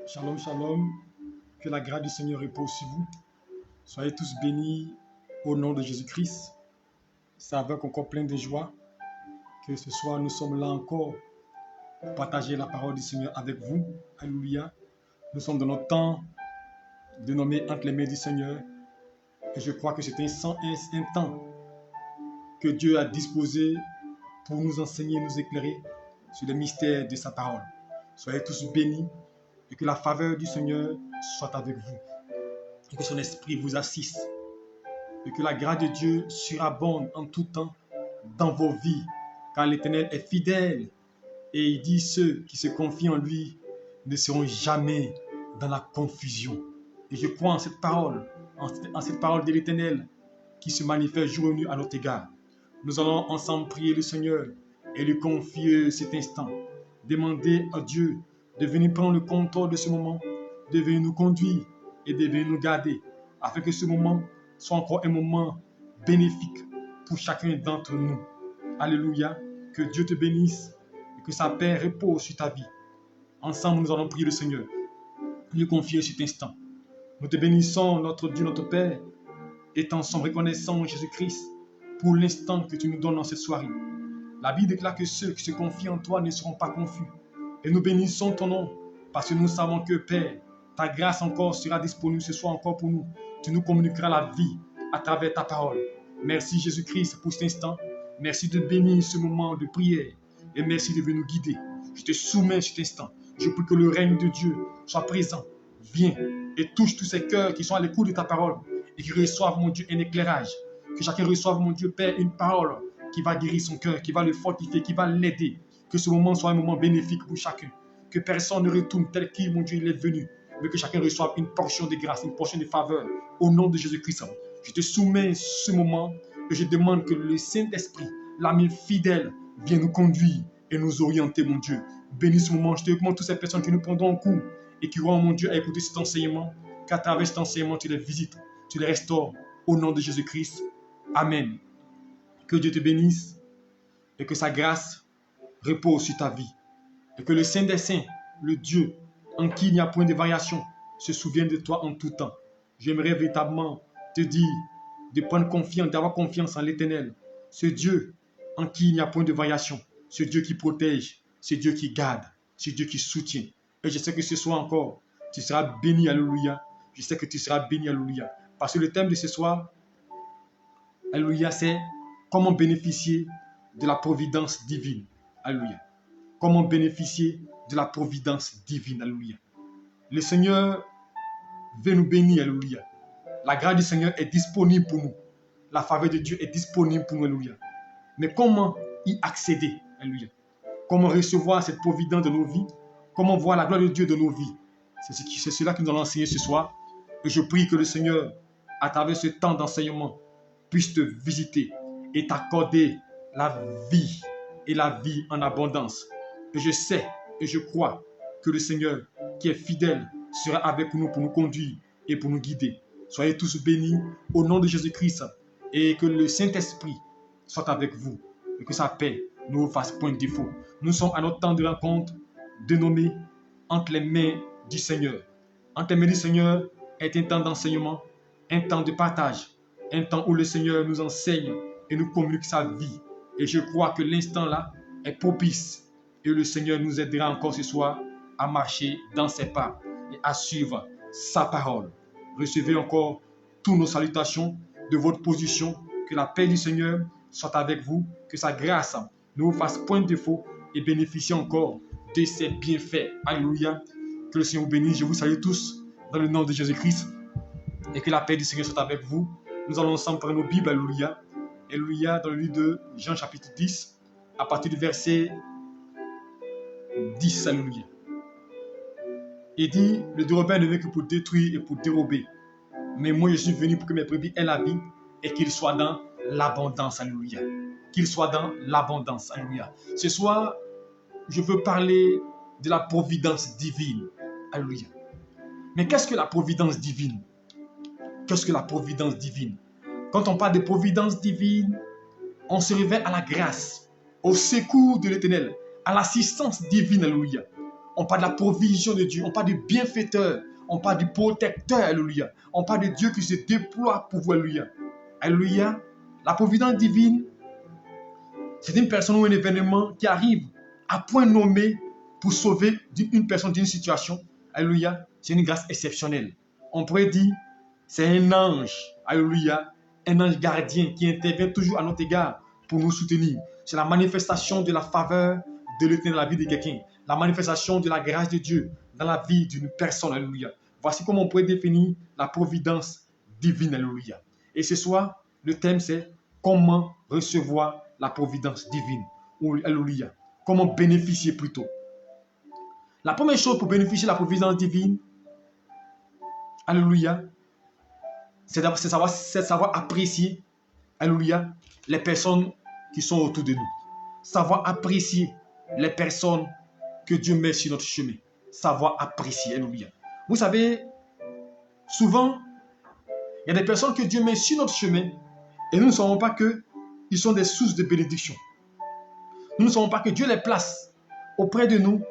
Shalom, shalom. Que la grâce du Seigneur repose sur vous. Soyez tous bénis au nom de Jésus-Christ. C'est avec encore plein de joie que ce soir nous sommes là encore pour partager la parole du Seigneur avec vous. Alléluia. Nous sommes dans notre temps dénommé entre les mains du Seigneur. Et je crois que c'est un temps que Dieu a disposé pour nous enseigner, nous éclairer sur les mystères de sa parole. Soyez tous bénis et que la faveur du Seigneur soit avec vous. Et que son esprit vous assiste. Et que la grâce de Dieu surabonde en tout temps dans vos vies. Car l'Éternel est fidèle. Et il dit ceux qui se confient en lui ne seront jamais dans la confusion. Et je crois en cette parole de l'Éternel qui se manifeste jour et nuit à notre égard. Nous allons ensemble prier le Seigneur et lui confier cet instant. Demander à Dieu de venir prendre le contrôle de ce moment, de venir nous conduire et de venir nous garder, afin que ce moment soit encore un moment bénéfique pour chacun d'entre nous. Alléluia. Que Dieu te bénisse et que sa paix repose sur ta vie. Ensemble, nous allons prier le Seigneur, lui confier cet instant. Nous te bénissons, notre Dieu, notre Père, étant sommes reconnaissants, Jésus-Christ, pour l'instant que tu nous donnes dans cette soirée. La Bible déclare que ceux qui se confient en toi ne seront pas confus. Et nous bénissons ton nom, parce que nous savons que, Père, ta grâce encore sera disponible ce soir encore pour nous. Tu nous communiqueras la vie à travers ta parole. Merci Jésus-Christ pour cet instant. Merci de bénir ce moment de prière. Et merci de venir nous guider. Je te soumets cet instant. Je prie que le règne de Dieu soit présent. Viens et touche tous ces cœurs qui sont à l'écoute de ta parole et qui reçoivent, mon Dieu, un éclairage. Que chacun reçoive, mon Dieu, Père, une parole qui va guérir son cœur, qui va le fortifier, qui va l'aider. Que ce moment soit un moment bénéfique pour chacun. Que personne ne retourne tel qu'il, mon Dieu, il est venu. Mais que chacun reçoive une portion de grâce, une portion de faveur. Au nom de Jésus-Christ, je te soumets ce moment et je demande que le Saint-Esprit, l'ami fidèle, vienne nous conduire et nous orienter, mon Dieu. Bénis ce moment. Je te recommande toutes ces personnes qui nous prendront en cours et qui auront, mon Dieu, à écouter cet enseignement. Qu'à travers cet enseignement, tu les visites, tu les restaures. Au nom de Jésus-Christ. Amen. Que Dieu te bénisse et que sa grâce repose sur ta vie. Et que le Saint des Saints, le Dieu en qui il n'y a point de variation, se souvienne de toi en tout temps. J'aimerais véritablement te dire de prendre confiance, d'avoir confiance en l'Éternel. Ce Dieu en qui il n'y a point de variation. Ce Dieu qui protège, ce Dieu qui garde, ce Dieu qui soutient. Et je sais que ce soir encore, tu seras béni, alléluia. Je sais que tu seras béni, alléluia. Parce que le thème de ce soir, alléluia, c'est comment bénéficier de la providence divine. Alléluia. Comment bénéficier de la providence divine. Alléluia. Le Seigneur veut nous bénir. Alléluia. La grâce du Seigneur est disponible pour nous. La faveur de Dieu est disponible pour nous. Alléluia. Mais comment y accéder? Alléluia. Comment recevoir cette providence de nos vies? Comment voir la gloire de Dieu de nos vies? C'est cela que nous allons enseigner ce soir. Et je prie que le Seigneur, à travers ce temps d'enseignement, puisse te visiter et t'accorder la vie et la vie en abondance. Et je sais et je crois que le Seigneur, qui est fidèle, sera avec nous pour nous conduire et pour nous guider. Soyez tous bénis au nom de Jésus-Christ et que le Saint-Esprit soit avec vous et que sa paix ne vous fasse point de défaut. Nous sommes à notre temps de rencontre dénommé entre les mains du Seigneur. Entre les mains du Seigneur est un temps d'enseignement, un temps de partage, un temps où le Seigneur nous enseigne et nous communique sa vie. Et je crois que l'instant là est propice et le Seigneur nous aidera encore ce soir à marcher dans ses pas et à suivre sa parole. Recevez encore toutes nos salutations de votre position. Que la paix du Seigneur soit avec vous, que sa grâce ne vous fasse point de défaut et bénéficiez encore de ses bienfaits. Alléluia. Que le Seigneur vous bénisse. Je vous salue tous dans le nom de Jésus-Christ et que la paix du Seigneur soit avec vous. Nous allons ensemble prendre nos Bibles. Alléluia. Alléluia, dans le livre de Jean chapitre 10, à partir du verset 10. Alléluia. Il dit, le dérobeur ne vient que pour détruire et pour dérober. Mais moi, je suis venu pour que mes brebis aient la vie et qu'ils soient dans l'abondance. Alléluia. Qu'ils soient dans l'abondance. Alléluia. Ce soir, je veux parler de la providence divine. Alléluia. Mais qu'est-ce que la providence divine? Qu'est-ce que la providence divine? Quand on parle de providence divine, on se révèle à la grâce, au secours de l'Éternel, à l'assistance divine. Alléluia. On parle de la provision de Dieu. On parle du bienfaiteur. On parle du protecteur. Alléluia. On parle de Dieu qui se déploie pour vous. Alléluia. Alléluia. La providence divine, c'est une personne ou un événement qui arrive à point nommé pour sauver une personne d'une situation. Alléluia. C'est une grâce exceptionnelle. On pourrait dire, c'est un ange. Alléluia. Un ange gardien qui intervient toujours à notre égard pour nous soutenir. C'est la manifestation de la faveur de l'Éternel dans la vie de quelqu'un. La manifestation de la grâce de Dieu dans la vie d'une personne. Alléluia. Voici comment on pourrait définir la providence divine. Alléluia. Et ce soir, le thème c'est comment recevoir la providence divine. Alléluia. Comment bénéficier plutôt. La première chose pour bénéficier de la providence divine, alléluia, c'est savoir apprécier, alléluia, les personnes qui sont autour de nous. Savoir apprécier les personnes que Dieu met sur notre chemin. Savoir apprécier, alléluia. Vous savez, souvent, il y a des personnes que Dieu met sur notre chemin et nous ne savons pas qu'ils sont des sources de bénédiction. Nous ne savons pas que Dieu les place auprès de nous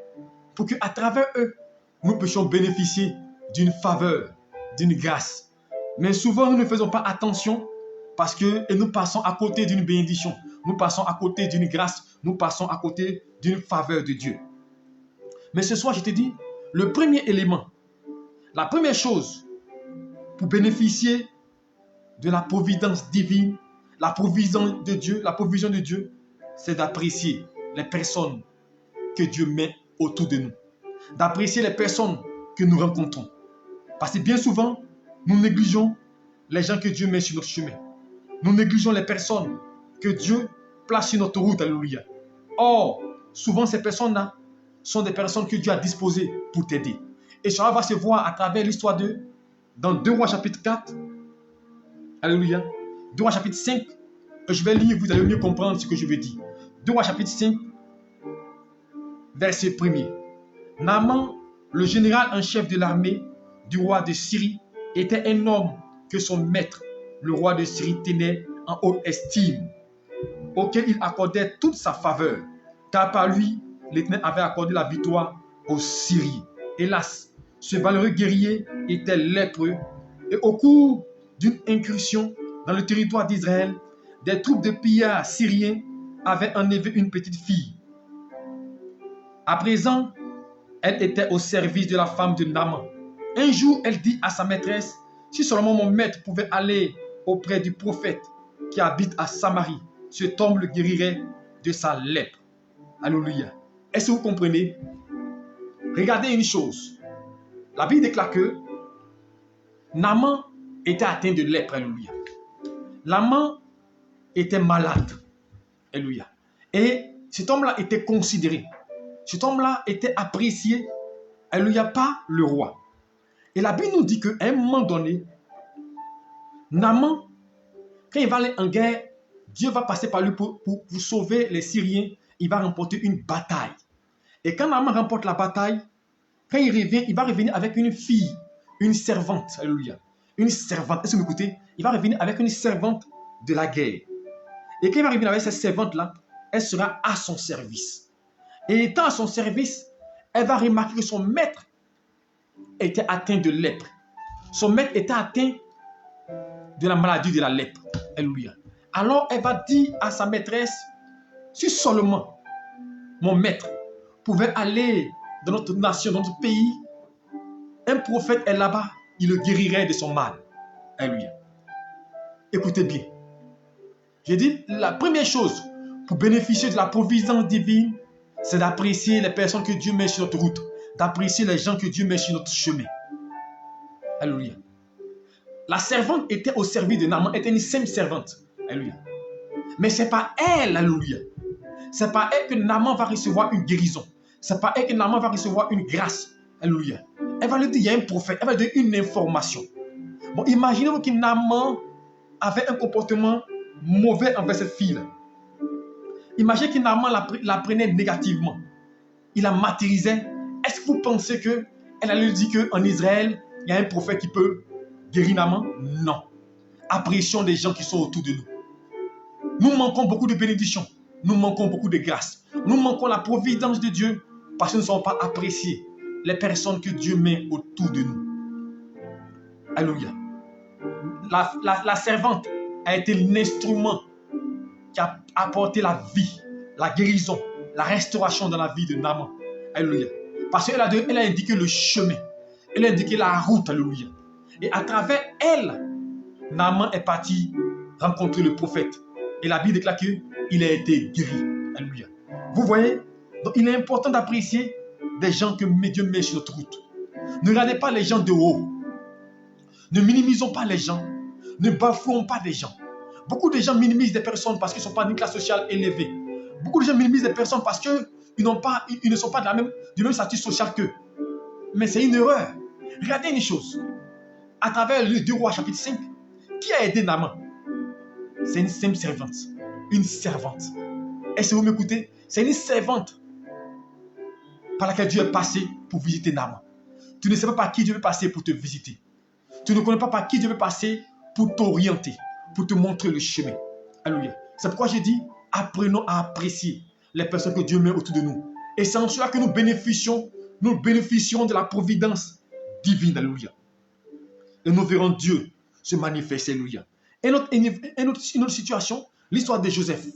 pour qu'à travers eux, nous puissions bénéficier d'une faveur, d'une grâce. Mais souvent, nous ne faisons pas attention parce que nous passons à côté d'une bénédiction. Nous passons à côté d'une grâce. Nous passons à côté d'une faveur de Dieu. Mais ce soir, je te dis, le premier élément, la première chose pour bénéficier de la providence divine, la provision de Dieu, c'est d'apprécier les personnes que Dieu met autour de nous. D'apprécier les personnes que nous rencontrons. Parce que bien souvent, nous négligeons les gens que Dieu met sur notre chemin. Nous négligeons les personnes que Dieu place sur notre route. Alléluia. Or, souvent ces personnes-là sont des personnes que Dieu a disposées pour t'aider. Et cela va se voir à travers l'histoire dans 2 Rois chapitre 4. Alléluia. 2 Rois chapitre 5. Je vais lire, vous allez mieux comprendre ce que je veux dire. 2 Rois chapitre 5, verset 1er. Naaman, le général en chef de l'armée du roi de Syrie, était un homme que son maître, le roi de Syrie, tenait en haute estime, auquel il accordait toute sa faveur, car par lui, l'Éternel avait accordé la victoire aux Syriens. Hélas, ce valeureux guerrier était lépreux, et au cours d'une incursion dans le territoire d'Israël, des troupes de pillards syriens avaient enlevé une petite fille. À présent, elle était au service de la femme de Naaman. Un jour, elle dit à sa maîtresse, « Si seulement mon maître pouvait aller auprès du prophète qui habite à Samarie, cet homme le guérirait de sa lèpre. » Alléluia. Est-ce que vous comprenez? Regardez une chose. La Bible déclare que Naaman était atteint de lèpre. Alléluia. Naaman était malade. Alléluia. Et cet homme-là était considéré. Cet homme-là était apprécié. Alléluia, pas le roi. Et la Bible nous dit qu'à un moment donné, Naaman, quand il va aller en guerre, Dieu va passer par lui pour sauver les Syriens. Il va remporter une bataille. Et quand Naaman remporte la bataille, quand il revient, il va revenir avec une fille, une servante. Alléluia. Une servante. Est-ce que vous m'écoutez? Il va revenir avec une servante de la guerre. Et quand il va revenir avec cette servante-là, elle sera à son service. Et étant à son service, elle va remarquer que son maître était atteint de lèpre. Son maître était atteint de la maladie de la lèpre. Alléluia. Alors elle va dire à sa maîtresse, si seulement mon maître pouvait aller dans notre nation, dans notre pays, un prophète est là-bas, il le guérirait de son mal. Alléluia. Écoutez bien. J'ai dit, la première chose pour bénéficier de la provision divine, c'est d'apprécier les personnes que Dieu met sur notre route, d'apprécier les gens que Dieu met sur notre chemin. Alléluia. La servante était au service de Naaman, était une simple servante. Alléluia. Mais ce n'est pas elle, alléluia. Ce n'est pas elle que Naaman va recevoir une guérison. Ce n'est pas elle que Naaman va recevoir une grâce. Alléluia. Elle va lui dire, il y a un prophète, elle va lui donner une information. Bon, imaginez-vous que Naaman avait un comportement mauvais envers cette fille-là. Imaginez que Naaman la prenait négativement. Il la martyrisait. Est-ce que vous pensez qu'elle allait lui dire qu'en Israël, il y a un prophète qui peut guérir Naaman? Non. Apprécions les gens qui sont autour de nous. Nous manquons beaucoup de bénédictions. Nous manquons beaucoup de grâce. Nous manquons la providence de Dieu parce que nous ne savons pas apprécier les personnes que Dieu met autour de nous. Alléluia. La servante a été l'instrument qui a apporté la vie, la guérison, la restauration dans la vie de Naaman. Alléluia. Parce qu'elle a indiqué le chemin. Elle a indiqué la route. Alléluia. Et à travers elle, Naaman est parti rencontrer le prophète. Et la Bible déclare qu'il a été guéri. Alléluia. Vous voyez? Donc il est important d'apprécier des gens que Dieu met sur notre route. Ne regardez pas les gens de haut. Ne minimisons pas les gens. Ne bafouons pas des gens. Beaucoup de gens minimisent des personnes parce qu'ils ne sont pas d'une classe sociale élevée. Beaucoup de gens minimisent des personnes parce qu'ils ne sont pas du même statut social qu'eux. Mais c'est une erreur. Regardez une chose. À travers le 2 Rois chapitre 5, qui a aidé Naaman? C'est une simple servante. Une servante. Est-ce que vous m'écoutez? C'est une servante par laquelle Dieu est passé pour visiter Naaman. Tu ne sais pas par qui Dieu veut passer pour te visiter. Tu ne connais pas par qui Dieu veut passer pour t'orienter, pour te montrer le chemin. Alléluia. C'est pourquoi j'ai dit, apprenons à apprécier les personnes que Dieu met autour de nous. Et c'est en cela que nous bénéficions de la providence divine. Alléluia. Et nous verrons Dieu se manifester. Alléluia. Et une autre situation, l'histoire de Joseph.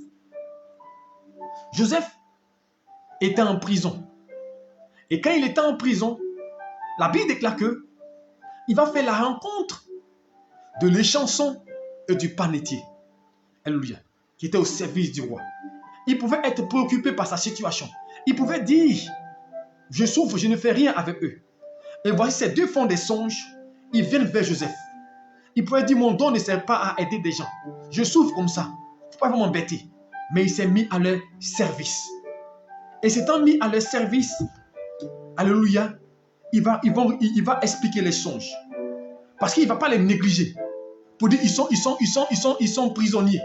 Joseph était en prison. Et quand il était en prison, la Bible déclare que il va faire la rencontre de l'échanson et du panetier. Alléluia. Qui était au service du roi. Il pouvait être préoccupé par sa situation. Il pouvait dire, je souffre, je ne fais rien avec eux. Et voici ces deux font des songes, ils viennent vers Joseph. Il pouvait dire, mon don ne sert pas à aider des gens. Je souffre comme ça. Il ne faut pas m'embêter. Mais il s'est mis à leur service. Et s'étant mis à leur service, alléluia, il va expliquer les songes. Parce qu'il ne va pas les négliger. Pour dire, ils sont prisonniers.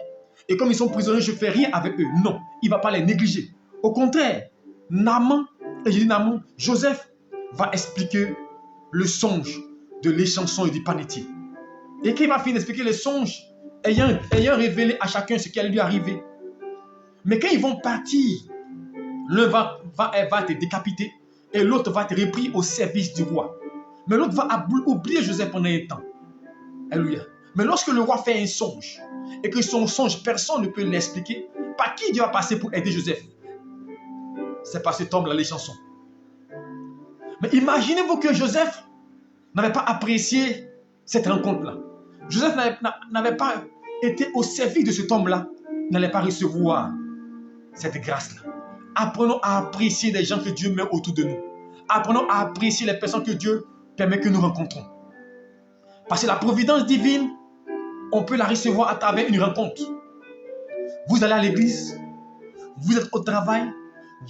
Et comme ils sont prisonniers, je ne fais rien avec eux. Non, il ne va pas les négliger. Au contraire, Joseph va expliquer le songe de l'échanson et du panetier. Et qu'il va finir d'expliquer les songes, ayant révélé à chacun ce qui allait lui arriver. Mais quand ils vont partir, l'un va être décapité et l'autre va être repris au service du roi. Mais l'autre va oublier Joseph pendant un temps. Alléluia. Mais lorsque le roi fait un songe et que son songe, personne ne peut l'expliquer, par qui Dieu va passer pour aider Joseph? C'est par cet homme-là, les chansons. Mais imaginez-vous que Joseph n'avait pas apprécié cette rencontre-là. Joseph n'avait pas été au service de cet homme-là, n'allait pas recevoir cette grâce-là. Apprenons à apprécier les gens que Dieu met autour de nous. Apprenons à apprécier les personnes que Dieu permet que nous rencontrons. Parce que la providence divine, on peut la recevoir à travers une rencontre. Vous allez à l'église, vous êtes au travail,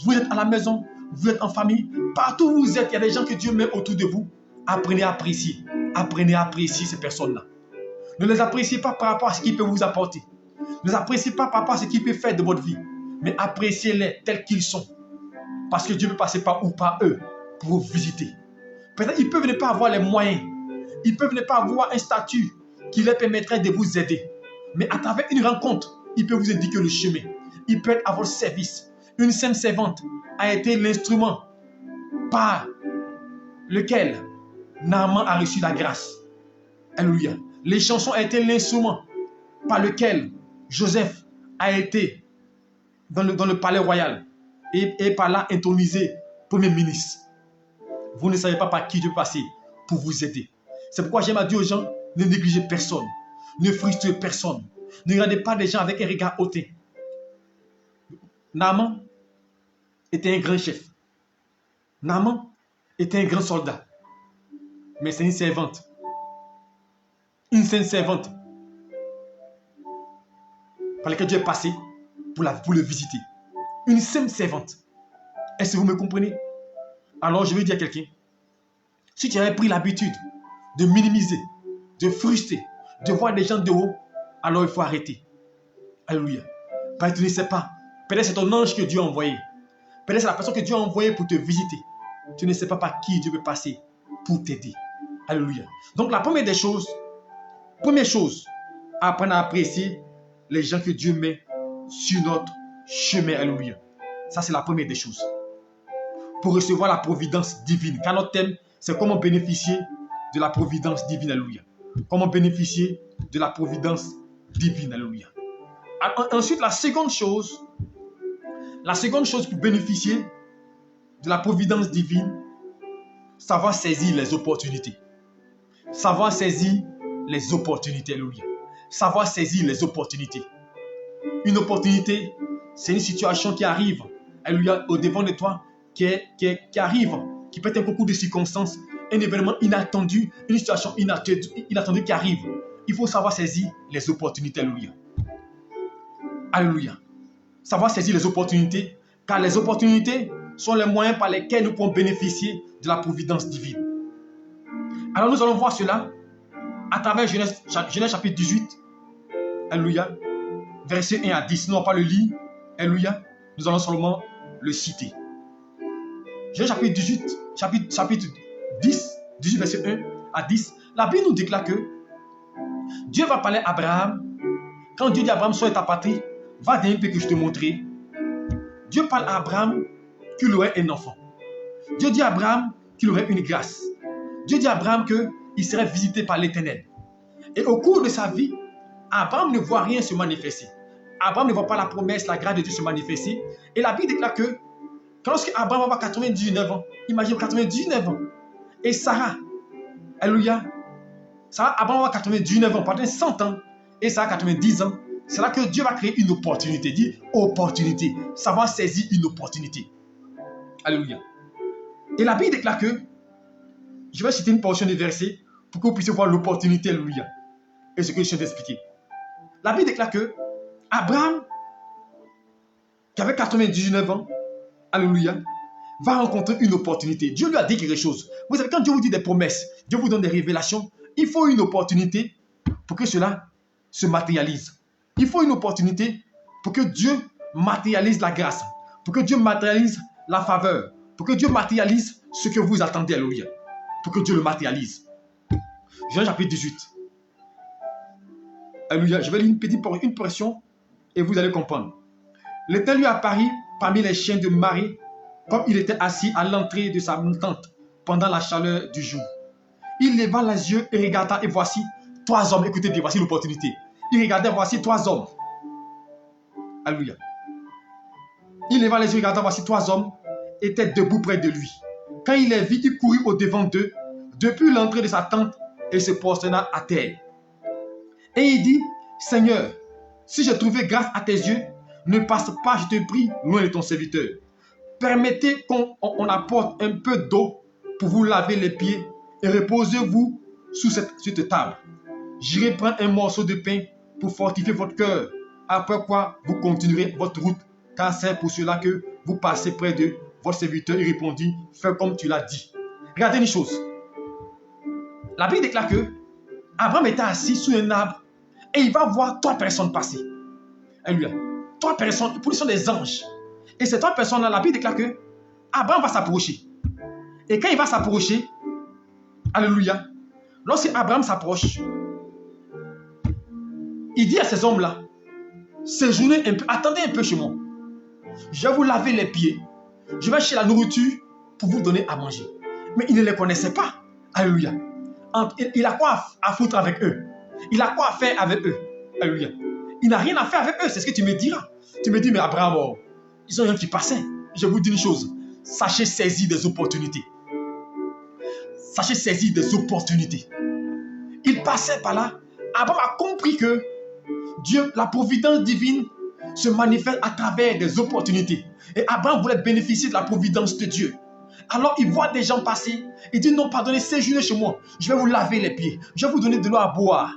vous êtes à la maison, vous êtes en famille. Partout où vous êtes, il y a des gens que Dieu met autour de vous. Apprenez à apprécier. Apprenez à apprécier ces personnes-là. Ne les appréciez pas par rapport à ce qu'ils peuvent vous apporter. Ne les appréciez pas par rapport à ce qu'ils peuvent faire de votre vie. Mais appréciez-les tels qu'ils sont. Parce que Dieu peut passer par ou par eux pour vous visiter. Peut-être qu'ils peuvent ne pas avoir les moyens. Ils peuvent ne pas avoir un statut qui leur permettrait de vous aider. Mais à travers une rencontre, il peut vous indiquer le chemin. Il peut être à votre service. Une sainte servante a été l'instrument par lequel Naaman a reçu la grâce. Alléluia. Les chansons ont été l'instrument par lequel Joseph a été dans le palais royal et par là intronisé premier ministre. Vous ne savez pas par qui Dieu passer pour vous aider. C'est pourquoi j'aime à dire aux gens, ne négligez personne, ne frustrez personne, ne regardez pas les gens avec un regard hautain. Naaman était un grand chef. Naaman était un grand soldat. Mais c'est une servante. Une sainte servante par laquelle Dieu est passé pour le visiter. Une sainte servante. Est-ce que vous me comprenez? Alors je vais dire à quelqu'un, si tu avais pris l'habitude de minimiser, de frustrer, de voir des gens de haut, alors il faut arrêter. Alléluia. Parce que tu ne sais pas. Peut-être c'est ton ange que Dieu a envoyé. Peut-être c'est la personne que Dieu a envoyée pour te visiter. Tu ne sais pas par qui Dieu veut passer pour t'aider. Alléluia. Donc la première chose, apprendre à apprécier les gens que Dieu met sur notre chemin. Alléluia. Ça c'est la première des choses. pour recevoir la providence divine. Car notre thème, c'est comment bénéficier de la providence divine. Alléluia. Comment bénéficier de la providence divine. Alléluia. Ensuite, la seconde chose pour bénéficier de la providence divine, savoir saisir les opportunités. Savoir saisir les opportunités. Alléluia. Savoir saisir les opportunités. Une opportunité, c'est une situation qui arrive, alléluia, au devant de toi, qui arrive, qui peut être un concours de circonstances, un événement inattendu, une situation inattendue qui arrive. Il faut savoir saisir les opportunités. Alléluia. Alléluia. Savoir saisir les opportunités, car les opportunités sont les moyens par lesquels nous pouvons bénéficier de la providence divine. Alors nous allons voir cela à travers Genèse chapitre 18. Alléluia. Versets 1 à 10. Nous n'allons pas le lire. Alléluia. Nous allons seulement le citer. Genèse chapitre 18, chapitre 10, 18 verset 1 à 10. La Bible nous déclare que Dieu va parler à Abraham. Quand Dieu dit à Abraham, sois ta patrie, va dans un pays que je te montrerai. Dieu parle à Abraham qu'il aurait un enfant. Dieu dit à Abraham qu'il aurait une grâce. Dieu dit à Abraham qu'il serait visité par l'Éternel. Et au cours de sa vie, Abraham ne voit rien se manifester. Abraham ne voit pas la promesse, la grâce de Dieu se manifester. Et la Bible déclare que lorsque Abraham va avoir 99 ans, imagine 99 ans, et Sarah, alléluia, Abraham va avoir 99 ans, pendant 100 ans, et Sarah 90 ans, c'est là que Dieu va créer une opportunité. Dit opportunité, savoir saisir une opportunité. Alléluia. Et la Bible déclare que, je vais citer une portion de verset pour que vous puissiez voir l'opportunité, alléluia, et ce que je viens d'expliquer. La Bible déclare que Abraham, qui avait 99 ans, alléluia, va rencontrer une opportunité. Dieu lui a dit quelque chose. Vous savez, quand Dieu vous dit des promesses, Dieu vous donne des révélations, il faut une opportunité pour que cela se matérialise. Il faut une opportunité pour que Dieu matérialise la grâce, pour que Dieu matérialise la faveur, pour que Dieu matérialise ce que vous attendez, alléluia, pour que Dieu le matérialise. Jean chapitre 18. Alléluia. Je vais lire une portion et vous allez comprendre. L'Éternel lui apparut parmi les chiens de marée, comme il était assis à l'entrée de sa tente pendant la chaleur du jour. Il leva les yeux et regarda, et voici 3 hommes. Écoutez bien, voici l'opportunité. Il regardait, voici 3 hommes. Alléluia. Il leva les yeux et regarda, voici 3 hommes étaient debout près de lui. Quand il les vit, il courut au-devant d'eux, depuis l'entrée de sa tente, et se prosterna à terre. Et il dit, Seigneur, si j'ai trouvé grâce à tes yeux, ne passe pas, je te prie, loin de ton serviteur. Permettez qu'on apporte un peu d'eau pour vous laver les pieds et reposez-vous sur cette table. J'irai prendre un morceau de pain pour fortifier votre cœur, après quoi vous continuerez votre route, car c'est pour cela que vous passez près de votre serviteur. Il répondit, fais comme tu l'as dit. Regardez une chose. La Bible déclare que Abraham était assis sous un arbre et il va voir 3 personnes passer. Alléluia. 3 personnes, ils sont des anges. Et ces 3 personnes-là, la Bible déclare que Abraham va s'approcher. Et quand il va s'approcher, alléluia, lorsque Abraham s'approche, il dit à ces hommes-là, séjournez un peu, attendez un peu chez moi. Je vais vous laver les pieds. Je vais chercher la nourriture pour vous donner à manger. Mais il ne les connaissait pas. Alléluia. Il a quoi à foutre avec eux? Il a quoi à faire avec eux? Alléluia. Il n'a rien à faire avec eux, c'est ce que tu me diras. Tu me dis, mais Abraham, oh, ils ont rien qui passait. Je vous dis une chose, sachez saisir des opportunités. Sachez saisir des opportunités. Il passait par là. Abraham a compris que Dieu, la providence divine, se manifeste à travers des opportunités. Et Abraham voulait bénéficier de la providence de Dieu. Alors il voit des gens passer. Il dit, non, pardonnez, séjournez chez moi. Je vais vous laver les pieds. Je vais vous donner de l'eau à boire.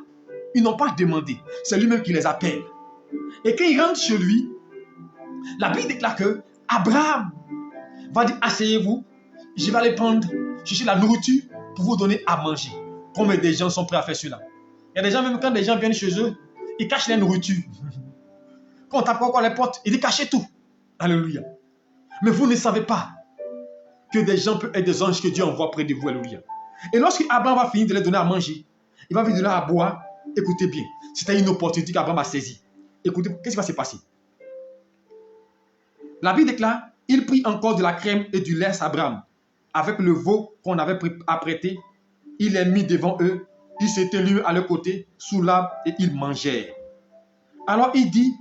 Ils n'ont pas demandé. C'est lui-même qui les appelle. Et quand il rentre chez lui, la Bible déclare que Abraham va dire, asseyez-vous. Je vais aller prendre, chercher la nourriture pour vous donner à manger. Combien de gens sont prêts à faire cela? Il y a des gens, même quand des gens viennent chez eux, ils cachent la nourriture. Quand on tape encore les portes, ils disent cachez tout. Alléluia. Mais vous ne savez pas que des gens peuvent être des anges que Dieu envoie près de vous. Alléluia. Et lorsque Abraham va finir de les donner à manger, il va lui donner à boire. Écoutez bien, c'était une opportunité qu'Abraham a saisie. Écoutez, qu'est-ce qui va se passer? La Bible déclare Il prit encore de la crème et du lait Abraham. Avec le veau qu'on avait apprêté, il les mit devant eux. Ils s'étaient lui à leur côté, sous l'arbre, et ils mangèrent. Alors il dit,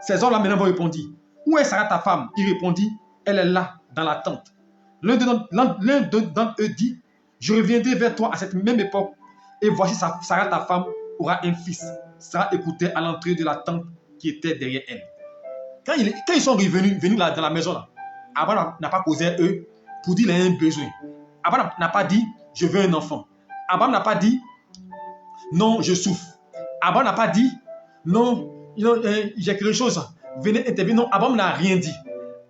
ces hommes-là maintenant vont répondre, où est Sarah ta femme? Il répondit, elle est là, dans la tente. L'un d'entre eux dit, je reviendrai vers toi à cette même époque, et voici Sarah ta femme aura un fils. Sarah écoutait à l'entrée de la tente qui était derrière elle. Quand ils sont venus dans la maison, là, Abraham n'a pas causé à eux pour dire qu'il a un besoin. Abraham n'a pas dit, je veux un enfant. Abraham n'a pas dit, non, je souffre. Abraham n'a pas dit, non, j'ai quelque chose. Venez intervenir. Non, Abraham n'a rien dit.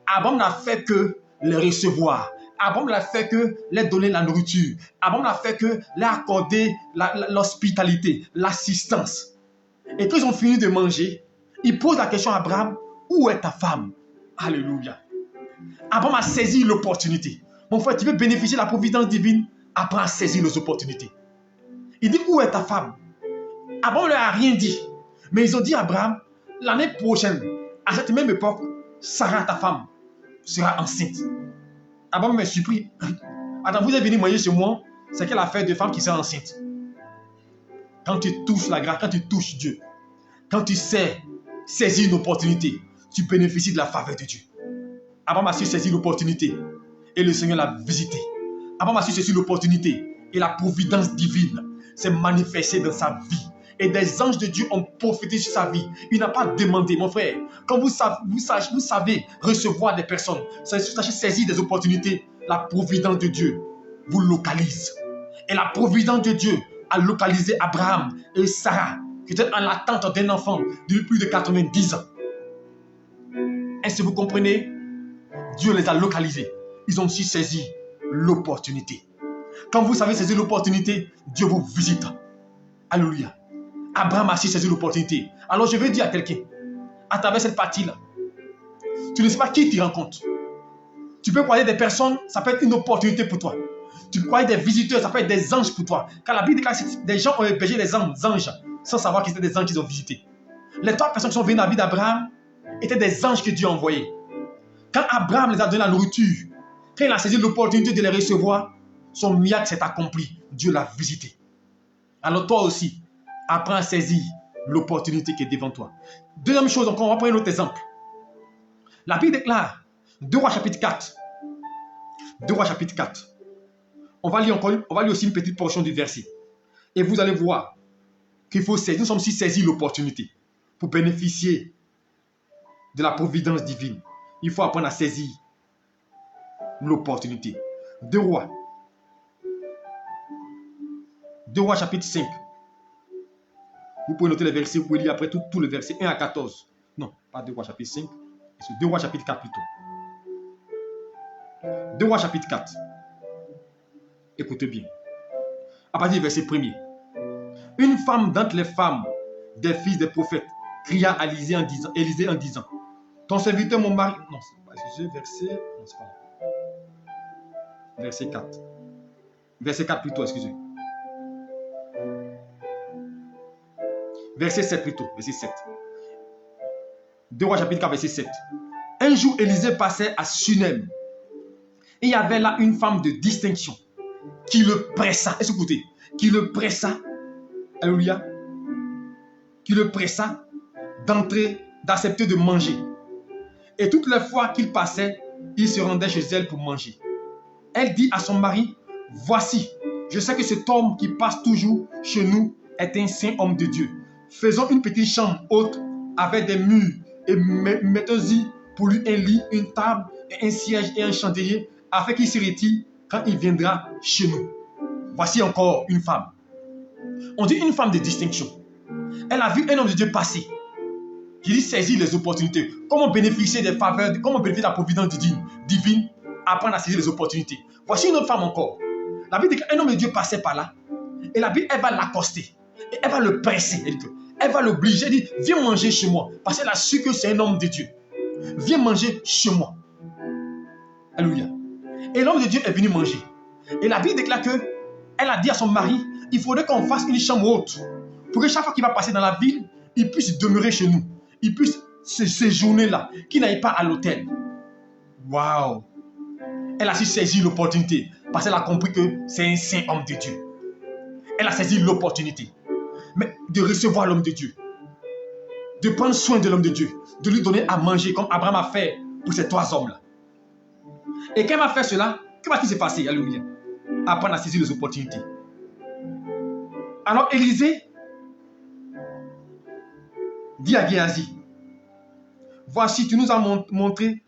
Abraham n'a fait que les recevoir. Abraham n'a fait que leur donner la nourriture. Abraham n'a fait que leur accorder l'hospitalité, l'assistance. Et quand ils ont fini de manger, il pose la question à Abraham, où est ta femme? Alléluia. Abraham a saisi l'opportunité. Mon frère, tu veux bénéficier de la providence divine? Abraham a saisi les opportunités. Il dit, où est ta femme? Abraham ne leur a rien dit. Mais ils ont dit à Abraham, l'année prochaine, à cette même époque, Sarah, ta femme, sera enceinte. Abraham est surpris. Attends, vous êtes venu manger chez moi, c'est quelle affaire de femme qui sera enceinte? Quand tu touches la grâce, quand tu touches Dieu, quand tu sais saisir une opportunité, tu bénéficies de la faveur de Dieu. Abraham a su saisir l'opportunité et le Seigneur l'a visité. Abraham a su saisir l'opportunité et la providence divine s'est manifestée dans sa vie. Et des anges de Dieu ont profité sur sa vie. Il n'a pas demandé, mon frère. Quand vous savez recevoir des personnes, sachez saisir des opportunités, la providence de Dieu vous localise. Et la providence de Dieu a localisé Abraham et Sarah, qui étaient en attente d'un enfant depuis plus de 90 ans. Est-ce que vous comprenez? Dieu les a localisés. Ils ont su saisir l'opportunité. Quand vous savez saisir l'opportunité, Dieu vous visite. Alléluia. Abraham a su saisir l'opportunité. Alors je veux dire à quelqu'un, à travers cette partie-là, tu ne sais pas qui t'y rencontre. Tu peux croiser des personnes, ça peut être une opportunité pour toi. Tu peux croiser des visiteurs, ça peut être des anges pour toi. Car la Bible déclare que des gens ont hébergé des anges sans savoir qu'ils étaient des anges qu'ils ont visités. Les 3 personnes qui sont venues dans la vie d'Abraham étaient des anges que Dieu a envoyés. Quand Abraham les a donné la nourriture, quand il a saisi l'opportunité de les recevoir, son miracle s'est accompli. Dieu l'a visité. Alors toi aussi, apprends à saisir l'opportunité qui est devant toi. Deuxième chose, encore, on va prendre un autre exemple. La Bible déclare, 2 Rois chapitre 4. 2 Rois chapitre 4. On va lire aussi une petite portion du verset. Et vous allez voir qu'il faut saisir, nous sommes aussi saisir l'opportunité pour bénéficier de la providence divine. Il faut apprendre à saisir l'opportunité. 2 Rois. 2 Rois chapitre 5. Vous pouvez noter les versets, vous pouvez lire après tout le verset 1 à 14. Non, pas 2 Rois chapitre 5, c'est 2 Rois chapitre 4 plutôt. 2 Rois chapitre 4. Écoutez bien. À partir du verset 1er. Une femme d'entre les femmes des fils des prophètes cria à Élisée en disant, ton serviteur, mon mari... Non, c'est pas verset... Non, c'est pas là. Verset 4. Verset 4 plutôt, excusez. Verset 7 plutôt, verset 7. 2 Rois chapitre 4, verset 7. Un jour, Élisée passait à Sunem. Et il y avait là une femme de distinction qui le pressa. Est-ce que vous écoutez? Qui le pressa. Alléluia. Qui le pressa d'entrer, d'accepter de manger. Et toutes les fois qu'il passait, il se rendait chez elle pour manger. Elle dit à son mari, voici, je sais que cet homme qui passe toujours chez nous est un saint homme de Dieu. Faisons une petite chambre haute avec des murs et mettons-y pour lui un lit, une table, et un siège et un chandelier afin qu'il se retire quand il viendra chez nous. Voici encore une femme. On dit une femme de distinction. Elle a vu un homme de Dieu passer. Qui dit saisir les opportunités. Comment bénéficier des faveurs, comment bénéficier de la providence divine, apprendre à saisir les opportunités. Voici une autre femme encore. La Bible dit qu'un homme de Dieu passait par là. Et la Bible, elle va l'accoster. Et elle va le presser. Elle va l'obliger. Elle dit, viens manger chez moi. Parce qu'elle a su que c'est un homme de Dieu. Viens manger chez moi. Alléluia. Et l'homme de Dieu est venu manger. Et la Bible déclare que elle a dit à son mari, il faudrait qu'on fasse une chambre haute. Pour que chaque fois qu'il va passer dans la ville, il puisse demeurer chez nous. Il puisse se séjourner là. Qu'il n'aille pas à l'hôtel. Waouh! Elle a su saisir l'opportunité parce qu'elle a compris que c'est un saint homme de Dieu. Elle a saisi l'opportunité de recevoir l'homme de Dieu, de prendre soin de l'homme de Dieu, de lui donner à manger comme Abraham a fait pour ces 3 hommes-là. Et quand elle va faire cela, que va-t-il se passer? Alléluia. Apprendre à saisir les opportunités. Alors Élisée dit à Géhazi, voici, tu nous as montré.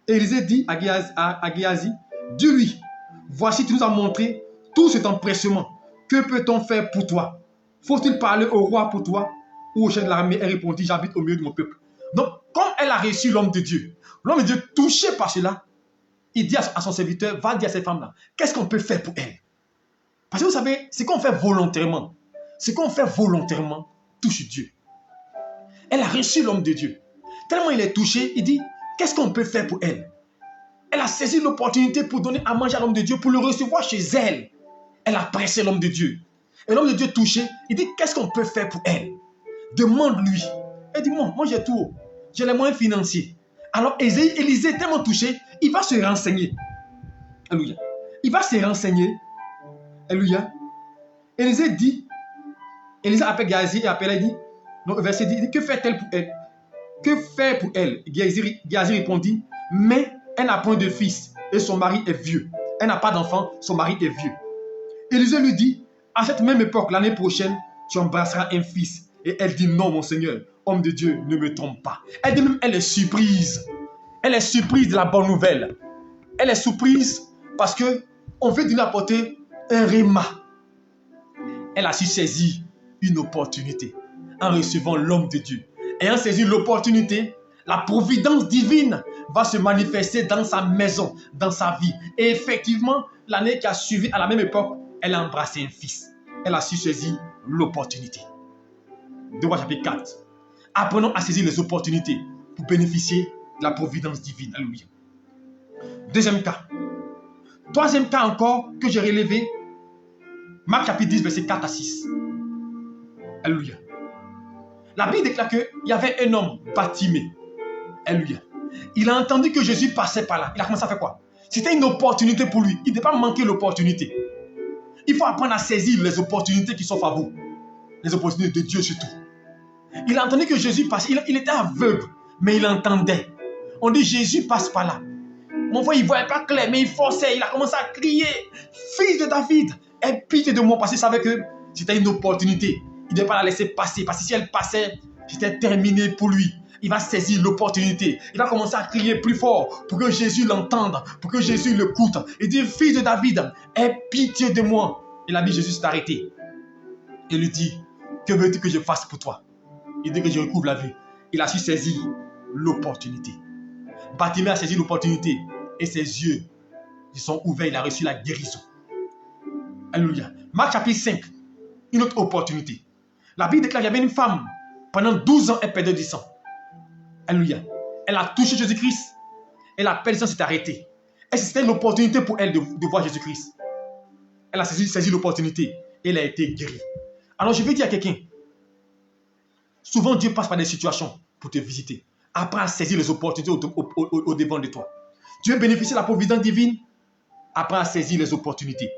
Élisée dit à Géhazi, dis-lui, voici, tu nous as montré tout cet empressement. Que peut-on faire pour toi? Faut-il parler au roi pour toi ou au chef de l'armée? Elle répondit, j'habite au milieu de mon peuple. Donc, comme elle a reçu l'homme de Dieu touché par cela, il dit à son serviteur, va dire à cette femme-là, qu'est-ce qu'on peut faire pour elle? Parce que vous savez, ce qu'on fait volontairement, touche Dieu. Elle a reçu l'homme de Dieu. Tellement il est touché, il dit, qu'est-ce qu'on peut faire pour elle? Elle a saisi l'opportunité pour donner à manger à l'homme de Dieu, pour le recevoir chez elle. Elle a pressé l'homme de Dieu. Et l'homme de Dieu touché, il dit, qu'est-ce qu'on peut faire pour elle? Demande-lui. Elle dit, moi j'ai tout. J'ai les moyens financiers. Alors Élisée, tellement touché, il va se renseigner. Alléluia. Il va se renseigner. Alléluia. Élisée appelle Géhazi et appelle, il dit, donc verset 10, il dit, que fait-elle pour elle? Que faire pour elle? Géhazi répondit, mais elle n'a point de fils et son mari est vieux. Elle n'a pas d'enfant, son mari est vieux. Élisée lui dit, à cette même époque, l'année prochaine, tu embrasseras un fils. Et elle dit, non, mon Seigneur, homme de Dieu, ne me trompe pas. Elle dit même, elle est surprise. Elle est surprise de la bonne nouvelle. Elle est surprise parce qu'on veut lui apporter un réma. Elle a su saisir une opportunité en recevant l'homme de Dieu. Ayant saisi l'opportunité, la providence divine va se manifester dans sa maison, dans sa vie. Et effectivement, l'année qui a suivi, à la même époque, elle a embrassé un fils. Elle a su saisir l'opportunité. 2 Rois chapitre 4. Apprenons à saisir les opportunités pour bénéficier de la providence divine. Alléluia. Deuxième cas. Troisième cas encore que j'ai relevé. Marc chapitre 10, verset 4 à 6. Alléluia. La Bible déclare qu'il y avait un homme, Bartimée. Alléluia. Il a entendu que Jésus passait par là. Il a commencé à faire quoi? C'était une opportunité pour lui. Il ne devait pas manquer l'opportunité. Il faut apprendre à saisir les opportunités qui s'offrent à vous. Les opportunités de Dieu surtout. Il a entendu que Jésus passait. Il était aveugle, mais il entendait. On dit Jésus passe par là. Mon frère, il ne voyait pas clair, mais il forçait. Il a commencé à crier, fils de David, aie pitié de moi, parce qu'il savait que c'était une opportunité. Il ne devait pas la laisser passer, parce que si elle passait, c'était terminé pour lui. Il va saisir l'opportunité. Il va commencer à crier plus fort pour que Jésus l'entende, pour que Jésus l'écoute. Il dit, fils de David, aie pitié de moi. Et la Bible, Jésus s'est arrêté. Il lui dit, que veux-tu que je fasse pour toi? Il dit que je recouvre la vue. Il a su saisir l'opportunité. Bartimée a saisi l'opportunité et ses yeux ils sont ouverts. Il a reçu la guérison. Alléluia. Marc chapitre 5, une autre opportunité. La Bible déclare qu'il y avait une femme, pendant 12 ans, elle perdait du sang. Alléluia. Elle a touché Jésus-Christ et la perdition s'est arrêtée. Et c'était l'opportunité pour elle de voir Jésus-Christ. Elle a saisi l'opportunité et elle a été guérie. Alors je veux dire à quelqu'un, souvent Dieu passe par des situations pour te visiter. Apprends à saisir les opportunités au devant de toi. Tu veux bénéficier de la providence divine? Apprends à saisir les opportunités.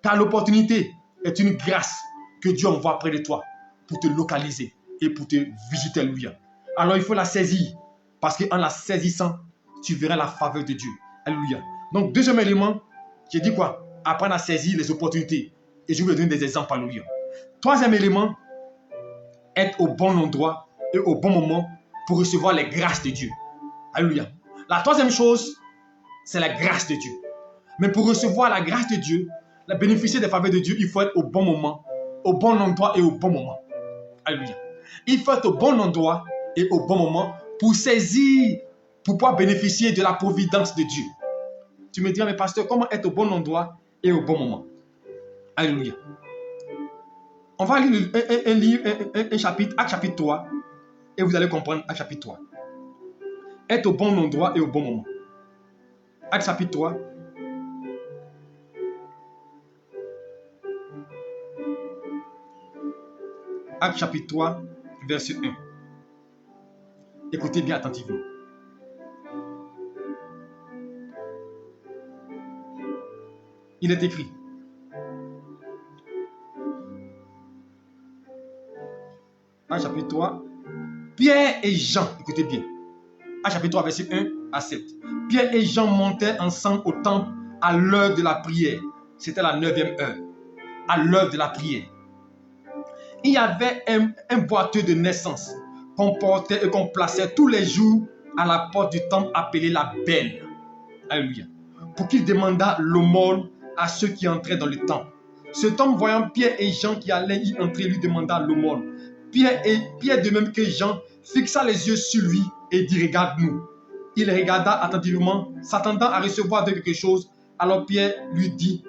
Car l'opportunité est une grâce que Dieu envoie près de toi pour te localiser et pour te visiter. Alléluia. Alors il faut la saisir parce qu'en la saisissant, tu verras la faveur de Dieu. Alléluia. Donc deuxième élément, j'ai dit quoi? Apprendre à saisir les opportunités. Et je vais vous donner des exemples. Alléluia. Troisième élément, être au bon endroit et au bon moment pour recevoir les grâces de Dieu. Alléluia. La troisième chose, c'est la grâce de Dieu. Mais pour recevoir la grâce de Dieu, bénéficier des faveurs de Dieu, il faut être au bon moment, au bon endroit et au bon moment. Alléluia. Il faut être au bon endroit et au bon moment pour saisir, pour pouvoir bénéficier de la providence de Dieu. Tu me diras, mais pasteur, comment être au bon endroit et au bon moment? Alléluia. On va lire un chapitre, Actes chapitre 3, et vous allez comprendre Actes chapitre 3. Être au bon endroit et au bon moment. Actes chapitre 3. Actes chapitre 3, verset 1. Écoutez bien attentivement. Il est écrit. Actes chapitre 3. Pierre et Jean, écoutez bien. Actes chapitre 3, verset 1 à 7. Pierre et Jean montaient ensemble au temple à l'heure de la prière. C'était la 9e heure. À l'heure de la prière. Il y avait un boiteux de naissance qu'on portait et qu'on plaçait tous les jours à la porte du temple appelé la Belle. Alléluia. Pour qu'il demandât l'aumône à ceux qui entraient dans le temple. Cet homme, voyant Pierre et Jean qui allaient y entrer, lui demanda l'aumône. Pierre, de même que Jean, fixa les yeux sur lui et dit, regarde-nous. Il regarda attentivement, s'attendant à recevoir de quelque chose. Alors Pierre lui dit,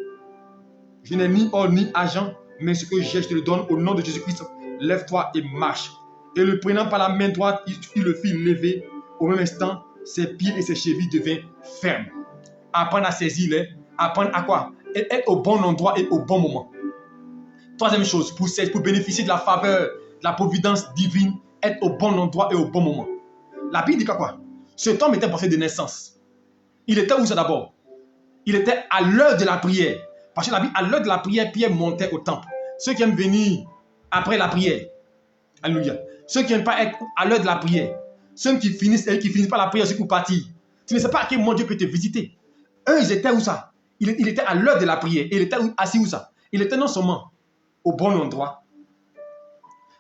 je n'ai ni or ni argent, mais ce que j'ai, je te le donne au nom de Jésus-Christ. Lève-toi et marche. Et le prenant par la main droite, il le fit lever. Au même instant, ses pieds et ses chevilles devinrent fermes. Apprendre à saisir les, apprendre à quoi? Et être au bon endroit et au bon moment. Troisième chose, pour bénéficier de la faveur, de la providence divine, être au bon endroit et au bon moment. La Bible dit quoi? Cet homme était porté de naissance. Il était où ça d'abord? Il était à l'heure de la prière. Parce que la Bible, à l'heure de la prière, Pierre montait au temple. Ceux qui aiment venir après la prière. Alléluia. Ceux qui n'aiment pas être à l'heure de la prière. Ceux qui finissent pas la prière, c'est pour partir. Tu ne sais pas à quel moment Dieu peut te visiter. Eux, ils étaient où ça? Il était à l'heure de la prière. Et il était assis où ça? Il était non seulement au bon endroit.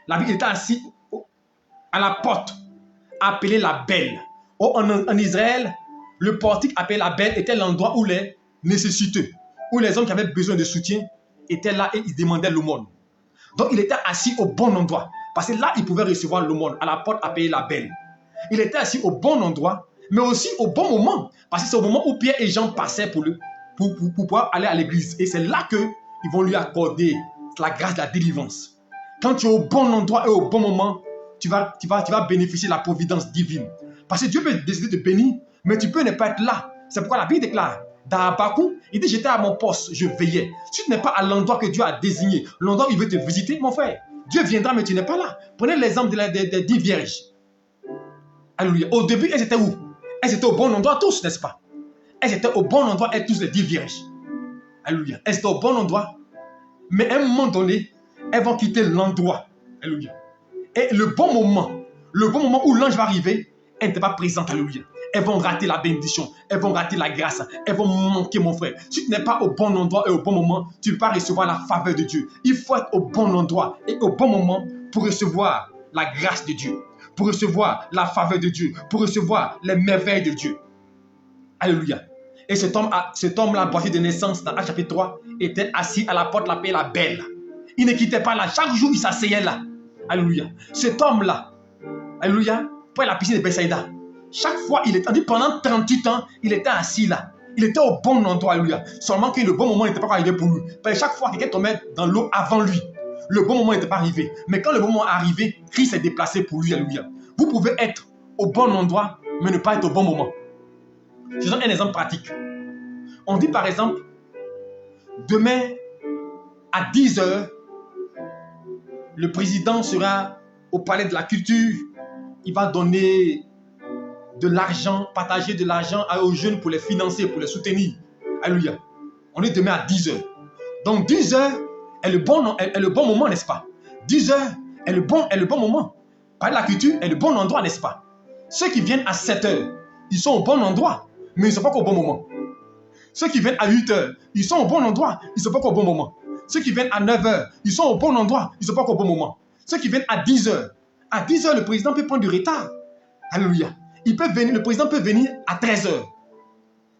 La Bible était assis à la porte appelée la Belle. En Israël, le portique appelé la Belle était l'endroit où les nécessiteux, où les hommes qui avaient besoin de soutien étaient là et ils demandaient l'aumône. Donc il était assis au bon endroit. Parce que là, il pouvait recevoir l'aumône à la porte appelée la Belle. Il était assis au bon endroit, mais aussi au bon moment. Parce que c'est au moment où Pierre et Jean passaient pour pouvoir aller à l'église. Et c'est là qu'ils vont lui accorder la grâce de la délivrance. Quand tu es au bon endroit et au bon moment, tu vas bénéficier de la providence divine. Parce que Dieu peut décider de bénir, mais tu peux ne pas être là. C'est pourquoi la Bible déclare, dans Habakkuk, il dit, j'étais à mon poste, je veillais. Si tu n'es pas à l'endroit que Dieu a désigné, l'endroit où il veut te visiter, mon frère, Dieu viendra, mais tu n'es pas là. Prenez l'exemple des 10 vierges. Alléluia. Au début, elles étaient où? Elles étaient au bon endroit tous, n'est-ce pas? Elles étaient au bon endroit, elles tous les 10 vierges. Alléluia. Elles étaient au bon endroit, mais à un moment donné, elles vont quitter l'endroit. Alléluia. Et le bon moment où l'ange va arriver, elles n'étaient pas présentes. Alléluia. Elles vont rater la bénédiction, elles vont rater la grâce, elles vont manquer, mon frère. Si tu n'es pas au bon endroit et au bon moment, tu ne peux pas recevoir la faveur de Dieu. Il faut être au bon endroit et au bon moment pour recevoir la grâce de Dieu, pour recevoir la faveur de Dieu, pour recevoir les merveilles de Dieu. Alléluia. Et cet homme-là, boité de naissance, dans Actes chapitre 3, était assis à la porte appelée la Belle. Il ne quittait pas là. Chaque jour, il s'asseyait là. Alléluia. Cet homme-là, alléluia, près de la piscine de Bethsaïda, chaque fois, pendant 38 ans, il était assis là. Il était au bon endroit, alléluia. Seulement que le bon moment n'était pas arrivé pour lui. Parce que chaque fois, quelqu'un tombait dans l'eau avant lui. Le bon moment n'était pas arrivé. Mais quand le bon moment est arrivé, Christ s'est déplacé pour lui, alléluia. Vous pouvez être au bon endroit, mais ne pas être au bon moment. Je donne un exemple pratique. On dit par exemple, demain à 10 h, le président sera au palais de la culture. Il va donner de l'argent, partager de l'argent aux jeunes pour les financer, pour les soutenir. Alléluia. On est demain à 10 h. Donc 10 h est le bon moment, n'est-ce pas? 10 h est le bon moment. Palais de la culture est le bon endroit, n'est-ce pas? Ceux qui viennent à 7 h, ils sont au bon endroit, mais ils ne sont pas qu'au bon moment. Ceux qui viennent à 8 h, ils sont au bon endroit, ils ne sont pas qu'au bon moment. Ceux qui viennent à 9 h, ils sont au bon endroit, ils ne sont pas qu'au bon moment. Ceux qui viennent à 10 h, le président peut prendre du retard. Alléluia. Le président peut venir à 13 h.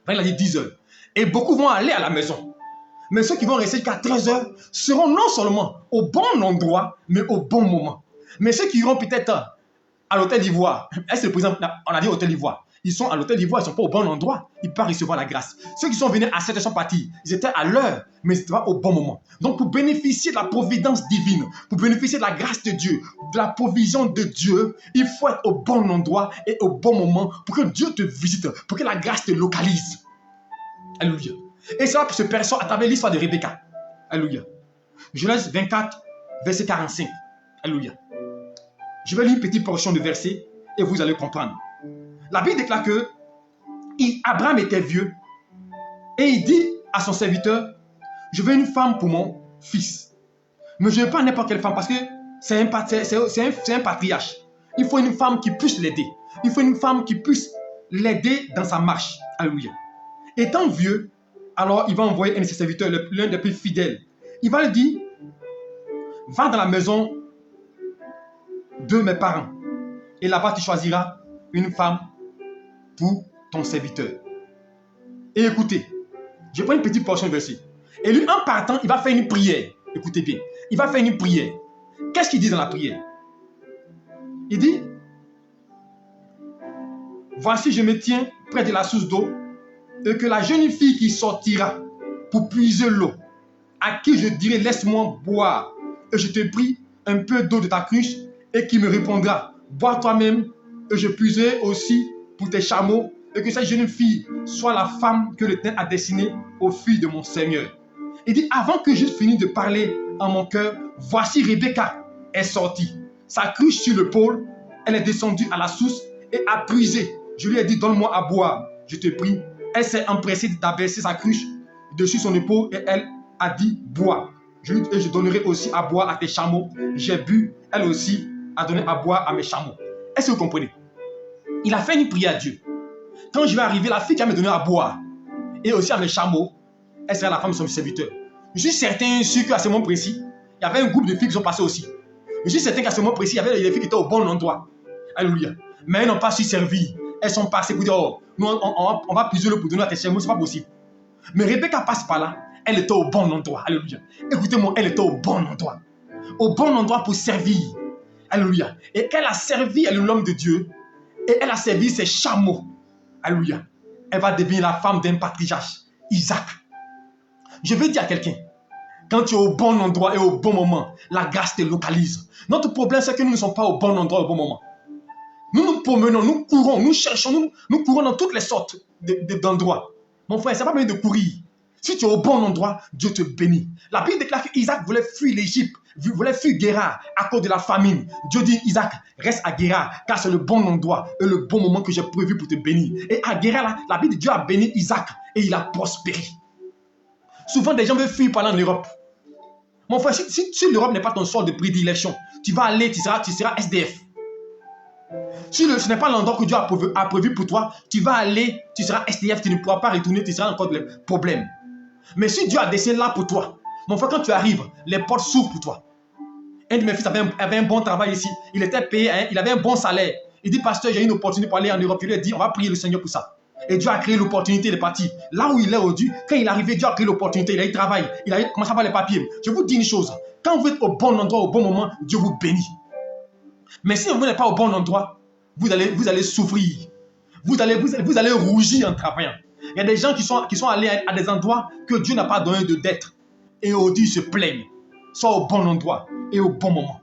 Il a dit 10 h. Et beaucoup vont aller à la maison. Mais ceux qui vont rester jusqu'à 13 h seront non seulement au bon endroit, mais au bon moment. Mais ceux qui iront peut-être à l'hôtel d'Ivoire, est-ce que le président, on a dit hôtel d'Ivoire, ils sont à l'hôtel d'Ivoire, ils ne sont pas au bon endroit, ils peuvent recevoir la grâce. Ceux qui sont venus à 7 h sont partis, ils étaient à l'heure, mais ils n'étaient pas au bon moment. Donc pour bénéficier de la providence divine, pour bénéficier de la grâce de Dieu, de la provision de Dieu, il faut être au bon endroit et au bon moment pour que Dieu te visite, pour que la grâce te localise. Alléluia. Et ça se perçoit à travers l'histoire de Rebecca. Alléluia. Genèse 24, verset 45. Alléluia. Je vais lire une petite portion de verset et vous allez comprendre. La Bible déclare que Abraham était vieux et il dit à son serviteur, je veux une femme pour mon fils. Mais je ne veux pas n'importe quelle femme parce que c'est un patriarche. Il faut une femme qui puisse l'aider. Il faut une femme qui puisse l'aider dans sa marche. Alléluia. Étant vieux, alors il va envoyer un de ses serviteurs, l'un des plus fidèles. Il va lui dire, va dans la maison de mes parents. Et là-bas, tu choisiras une femme pour ton serviteur. Et écoutez, je prends une petite portion de verset. Et lui, en partant, il va faire une prière. Écoutez bien. Il va faire une prière. Qu'est-ce qu'il dit dans la prière? Il dit, voici, je me tiens près de la source d'eau, et que la jeune fille qui sortira pour puiser l'eau, à qui je dirai, laisse-moi boire, et je te prie un peu d'eau de ta cruche, et qui me répondra, bois toi-même, et je puiserai aussi pour tes chameaux, et que cette jeune fille soit la femme que l'Éternel a destinée aux filles de mon Seigneur. Il dit, avant que j'eusse fini de parler en mon cœur, voici Rebecca est sortie. Sa cruche sur l'épaule, elle est descendue à la source et a puisé. Je lui ai dit, donne-moi à boire, je te prie. Elle s'est empressée d'abaisser sa cruche dessus son épaule et elle a dit, bois. Je donnerai aussi à boire à tes chameaux. J'ai bu, elle aussi a donné à boire à mes chameaux. Est-ce que vous comprenez? Il a fait une prière à Dieu. Quand je vais arriver, la fille qui va me donner à boire et aussi à mes chameaux, elle sera la femme de son serviteur. Je suis certain qu'à ce moment précis, il y avait un groupe de filles qui sont passées aussi. Je suis certain qu'à ce moment précis, il y avait des filles qui étaient au bon endroit. Alléluia. Mais elles n'ont pas su servir. Elles sont passées pour dire, oh, nous, on va puiser le pour donner à tes chameaux, ce n'est pas possible. Mais Rebecca passe par là, elle était au bon endroit. Alléluia. Écoutez-moi, elle était au bon endroit. Au bon endroit pour servir. Alléluia. Et qu'elle a servi l'homme de Dieu, et elle a servi ses chameaux. Alléluia. Elle va devenir la femme d'un patriarche, Isaac. Je veux dire à quelqu'un, quand tu es au bon endroit et au bon moment, la grâce te localise. Notre problème, c'est que nous ne sommes pas au bon endroit au bon moment. Nous nous promenons, nous courons, nous cherchons, nous courons dans toutes les sortes d'endroits. Mon frère, ce n'est pas besoin de courir. Si tu es au bon endroit, Dieu te bénit. La Bible déclare qu'Isaac voulait fuir l'Égypte, voulait fuir Guérar à cause de la famine. Dieu dit, Isaac, reste à Guérar, car c'est le bon endroit et le bon moment que j'ai prévu pour te bénir. Et à Guérar, la Bible de Dieu a béni Isaac et il a prospéré. Souvent, des gens veulent fuir par l'Europe. Mon frère, si l'Europe n'est pas ton sol de prédilection, tu vas aller, tu seras SDF. Si ce n'est pas l'endroit que Dieu a prévu pour toi, tu vas aller, tu seras SDF, tu ne pourras pas retourner, tu seras encore des problèmes. Mais si Dieu a dessiné là pour toi, mon frère, quand tu arrives, les portes s'ouvrent pour toi. Un de mes fils avait un bon travail ici. Il était payé, il avait un bon salaire. Il dit, pasteur, j'ai une opportunité pour aller en Europe. Je lui ai dit, on va prier le Seigneur pour ça. Et Dieu a créé l'opportunité, il est parti. Là où il est aujourd'hui, quand il est arrivé, Dieu a créé l'opportunité, il a eu travail, il a commencé à avoir les papiers. Je vous dis une chose, quand vous êtes au bon endroit, au bon moment, Dieu vous bénit. Mais si vous n'êtes pas au bon endroit, vous allez souffrir. Vous allez rougir en travaillant. Il y a des gens qui sont allés à des endroits que Dieu n'a pas donné d'être. Et aujourd'hui, ils se plaignent. Sois au bon endroit et au bon moment.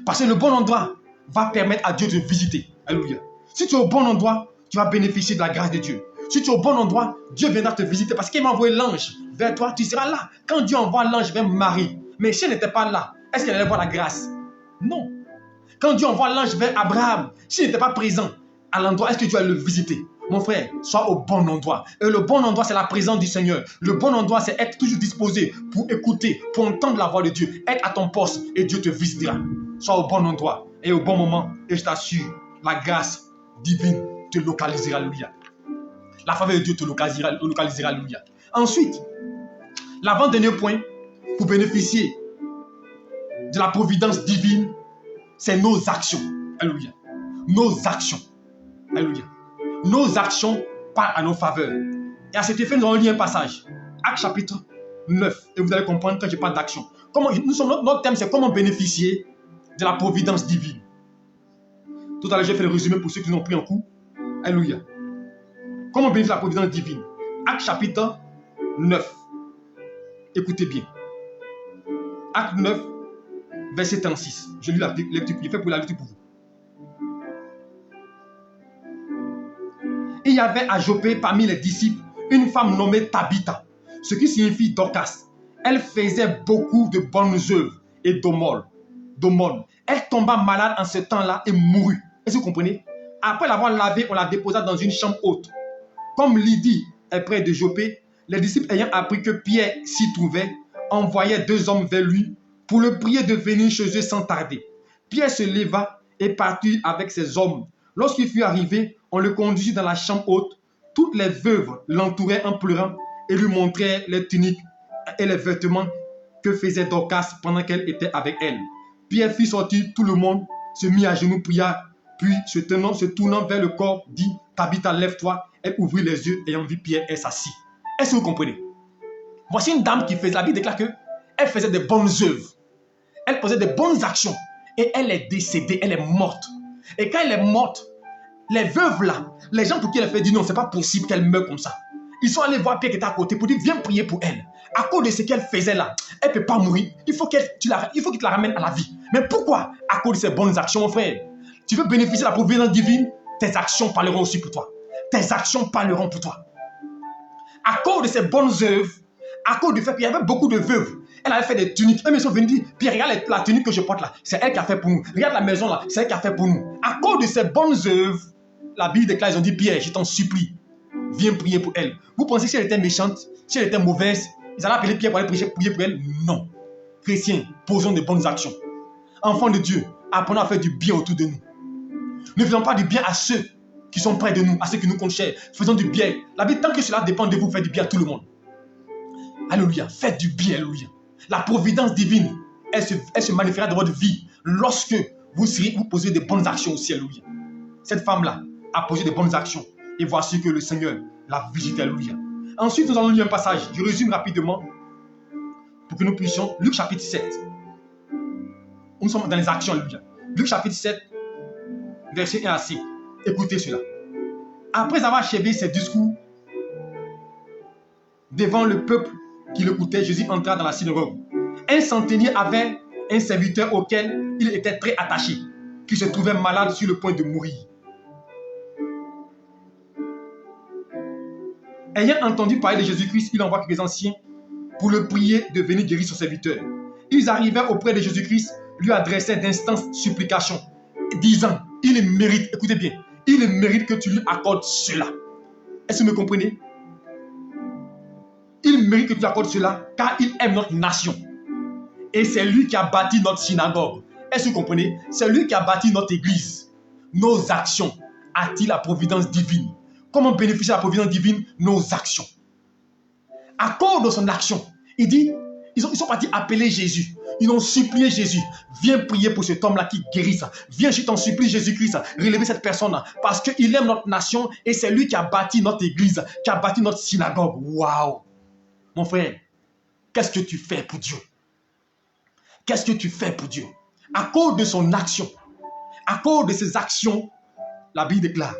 Parce que le bon endroit va permettre à Dieu de visiter. Alléluia. Si tu es au bon endroit, tu vas bénéficier de la grâce de Dieu. Si tu es au bon endroit, Dieu viendra te visiter parce qu'il m'a envoyé l'ange vers toi, tu seras là. Quand Dieu envoie l'ange vers Marie, mais si elle n'était pas là, est-ce qu'elle allait voir la grâce? Non. Quand Dieu envoie l'ange vers Abraham, s'il n'était pas présent à l'endroit, est-ce que Dieu allait le visiter? Mon frère, sois au bon endroit. Et le bon endroit, c'est la présence du Seigneur. Le bon endroit, c'est être toujours disposé pour écouter, pour entendre la voix de Dieu. Être à ton poste et Dieu te visitera. Sois au bon endroit et au bon moment. Et je t'assure, la grâce divine te localisera. Alléluia. La faveur de Dieu te localisera. Alléluia. Ensuite, l'avant-dernier point pour bénéficier de la providence divine, c'est nos actions. Alléluia. Nos actions. Alléluia. Nos actions parlent à nos faveurs. Et à cet effet, nous allons lire un passage. Actes chapitre 9. Et vous allez comprendre quand je parle d'action. Notre thème, c'est comment bénéficier de la providence divine. Tout à l'heure, j'ai fait le résumé pour ceux qui nous ont pris en cours. Alléluia. Comment bénéficier de la providence divine? Actes chapitre 9. Écoutez bien. Acte 9, verset 36. Je lis la lecture. Je fais pour la lecture pour vous. Il y avait à Joppé parmi les disciples une femme nommée Tabitha, ce qui signifie Dorcas. Elle faisait beaucoup de bonnes œuvres et d'aumônes. Elle tomba malade en ce temps-là et mourut. Est-ce que vous comprenez? Après l'avoir lavée, on la déposa dans une chambre haute. Comme Lydie est près de Joppé, les disciples ayant appris que Pierre s'y trouvait, envoyait 2 hommes vers lui pour le prier de venir chez eux sans tarder. Pierre se leva et partit avec ses hommes. Lorsqu'il fut arrivé, on le conduisit dans la chambre haute. Toutes les veuves l'entouraient en pleurant et lui montraient les tuniques et les vêtements que faisait Dorcas pendant qu'elle était avec elle. Pierre fit sortir tout le monde, se mit à genoux, pria, puis se tournant vers le corps, dit, Tabitha, lève-toi. Elle ouvrit les yeux, ayant vu Pierre, elle s'assit. Est-ce que vous comprenez? Voici une dame qui faisait, la Bible déclare qu'elle faisait des bonnes œuvres. Elle faisait des bonnes actions. Et elle est décédée, elle est morte. Et quand elle est morte, les veuves là, les gens pour qui elle a fait dit non, c'est pas possible qu'elle meure comme ça. Ils sont allés voir Pierre qui était à côté pour dire viens prier pour elle. À cause de ce qu'elle faisait là, elle ne peut pas mourir. Il faut qu'il te la ramène à la vie. Mais pourquoi? À cause de ses bonnes actions, mon frère. Tu veux bénéficier de la providence divine? Tes actions parleront aussi pour toi. Tes actions parleront pour toi. À cause de ses bonnes œuvres, à cause du fait qu'il y avait beaucoup de veuves, elle avait fait des tuniques. Eux, ils sont venus dire, Pierre, regarde la tunique que je porte là. C'est elle qui a fait pour nous. Regarde la maison là, c'est elle qui a fait pour nous. À cause de ses bonnes œuvres, la Bible déclare, ils ont dit, Pierre, je t'en supplie, viens prier pour elle. Vous pensez que si elle était méchante, si elle était mauvaise, ils allaient appeler Pierre pour aller prier pour elle? Non. Chrétiens, posons de bonnes actions. Enfants de Dieu, apprenons à faire du bien autour de nous. Ne faisons pas du bien à ceux qui sont près de nous, à ceux qui nous comptent cher. Faisons du bien. La Bible, tant que cela dépend de vous, faites du bien à tout le monde. Alléluia. Faites du bien, alléluia. La providence divine, elle se manifestera dans votre vie lorsque vous posez des bonnes actions aussi, alléluia. Cette femme-là a posé des bonnes actions. Et voici que le Seigneur l'a visité, alléluia. Ensuite, nous allons lire un passage. Je résume rapidement pour que nous puissions. Luc chapitre 7. Nous sommes dans les actions, alléluia. Luc chapitre 7, verset 1 à 5. Écoutez cela. Après avoir achevé ses discours devant le peuple qui l'écoutait, Jésus entra dans la synagogue. Un centenier avait un serviteur auquel il était très attaché, qui se trouvait malade sur le point de mourir. Ayant entendu parler de Jésus-Christ, il envoie quelques anciens pour le prier de venir guérir son serviteur. Ils arrivèrent auprès de Jésus-Christ, lui adressaient d'instances supplications, disant, il mérite, écoutez bien, il mérite que tu lui accordes cela. Est-ce que vous me comprenez? Il mérite que tu lui accordes cela, car il aime notre nation. Et c'est lui qui a bâti notre synagogue. Est-ce que vous comprenez? C'est lui qui a bâti notre église. Nos actions attirent la providence divine. Comment bénéficier de la providence divine? Nos actions. À cause de son action, il dit, ils sont partis appeler Jésus. Ils ont supplié Jésus. Viens prier pour cet homme-là qui guérit ça. Viens, je t'en supplie, Jésus-Christ, relever cette personne-là. Parce qu'il aime notre nation et c'est lui qui a bâti notre église, qui a bâti notre synagogue. Waouh! Mon frère, qu'est-ce que tu fais pour Dieu? Qu'est-ce que tu fais pour Dieu? À cause de son action, à cause de ses actions, la Bible déclare,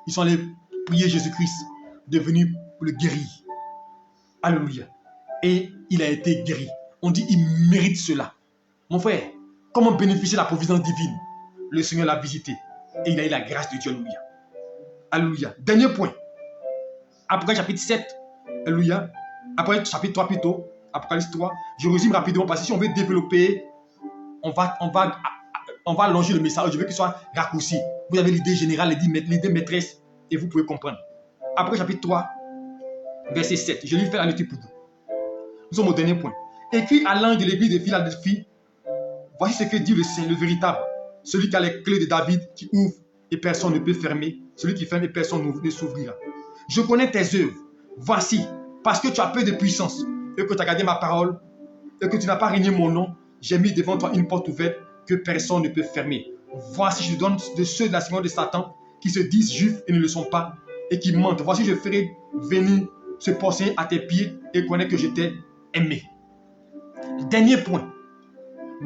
ils sont allés prier Jésus-Christ de venir le guérir. Alléluia. Et il a été guéri. On dit il mérite cela. Mon frère, comment bénéficier de la providence divine? Le Seigneur l'a visité et il a eu la grâce de Dieu. Alléluia. Alléluia. Dernier point. Après chapitre 7, alléluia. Après chapitre 3 plutôt, Apocalypse 3, je résume rapidement parce que si on veut développer, on va allonger le message. Je veux qu'il soit raccourci. Vous avez l'idée générale, l'idée maîtresse et vous pouvez comprendre. Après chapitre 3, verset 7, je lui fais la lecture pour vous. Nous sommes au dernier point. Écrit à l'ange de l'église de Philadelphie, voici ce que dit le Saint, le véritable, celui qui a les clés de David, qui ouvre et personne ne peut fermer, celui qui ferme et personne ne s'ouvrira. Je connais tes œuvres. Voici, parce que tu as peu de puissance et que tu as gardé ma parole et que tu n'as pas régné mon nom, j'ai mis devant toi une porte ouverte que personne ne peut fermer. Voici, je te donne de ceux de la séance de Satan qui se disent juifs et ne le sont pas et qui mentent. Voici, je ferai venir se poser à tes pieds et connaître que je t'ai aimé. Dernier point.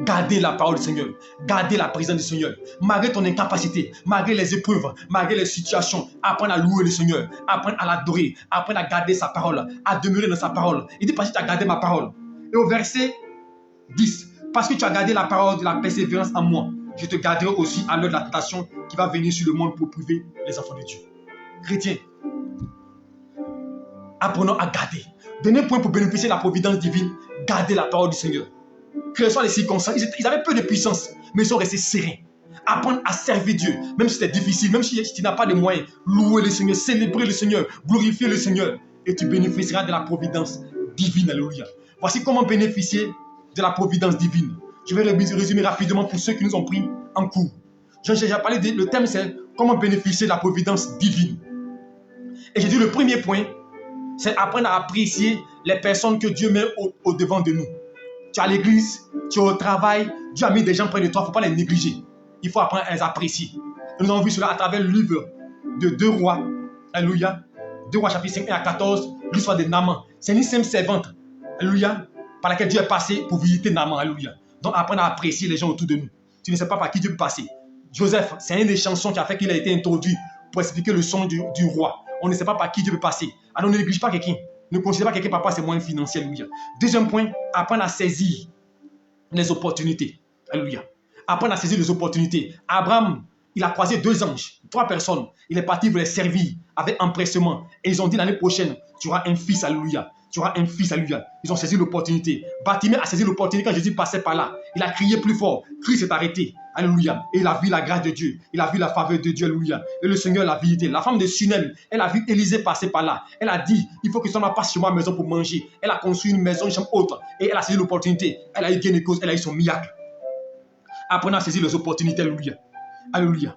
Gardez la parole du Seigneur. Gardez la présence du Seigneur. Malgré ton incapacité, malgré les épreuves, malgré les situations, apprendre à louer le Seigneur, apprendre à l'adorer, apprendre à garder sa parole, à demeurer dans sa parole. Il dit parce que tu as gardé ma parole. Et au verset 10, parce que tu as gardé la parole de la persévérance en moi, je te garderai aussi à l'heure de la tentation qui va venir sur le monde pour priver les enfants de Dieu. Chrétiens, apprenons à garder. Dernier point pour bénéficier de la providence divine, gardez la parole du Seigneur. Que ce soit les circonstances, ils avaient peu de puissance, mais ils sont restés sereins. Apprendre à servir Dieu, même si c'est difficile, même si tu n'as pas de moyens, louer le Seigneur, célébrer le Seigneur, glorifier le Seigneur, et tu bénéficieras de la providence divine. Alléluia. Voici comment bénéficier de la providence divine. Je vais résumer rapidement pour ceux qui nous ont pris en cours. J'ai déjà parlé, le thème c'est comment bénéficier de la providence divine. Et j'ai dit le premier point, c'est apprendre à apprécier les personnes que Dieu met au devant de nous. Tu es à l'église, tu es au travail, Dieu a mis des gens près de toi, il ne faut pas les négliger. Il faut apprendre à les apprécier. Et nous avons vu cela à travers le livre de 2 Rois. Alléluia. 2 Rois chapitre 5 et à 14, l'histoire de Naaman. C'est une simple servante, alléluia, par laquelle Dieu est passé pour visiter Naaman, alléluia. Donc apprendre à apprécier les gens autour de nous. Tu ne sais pas par qui Dieu peut passer. Joseph, c'est une des chansons qui a fait qu'il a été introduit pour expliquer le son du roi. On ne sait pas par qui Dieu peut passer. Alors ne néglige pas quelqu'un. Ne considère pas quelqu'un par rapport à ses moyens financiers, alléluia. Deuxième point, apprendre à saisir les opportunités. Alléluia. Apprendre à saisir les opportunités. Abraham, il a croisé 2 anges, 3 personnes. Il est parti pour les servir avec empressement. Et ils ont dit l'année prochaine, tu auras un fils, alléluia. Tu auras un fils, alléluia. Ils ont saisi l'opportunité. Bartimée a saisi l'opportunité quand Jésus passait par là. Il a crié plus fort. Christ s'est arrêté. Alléluia. Et il a vu la grâce de Dieu. Il a vu la faveur de Dieu, alléluia. Et le Seigneur l'a visité. La femme de Sunem, elle a vu Élisée passer par là. Elle a dit, il faut que ce soit passe chez moi à la maison pour manger. Elle a construit une maison, une chambre haute. Et elle a saisi l'opportunité. Elle a eu gain de cause. Elle a eu son miracle. Apprenez à saisir les opportunités, alléluia. Alléluia.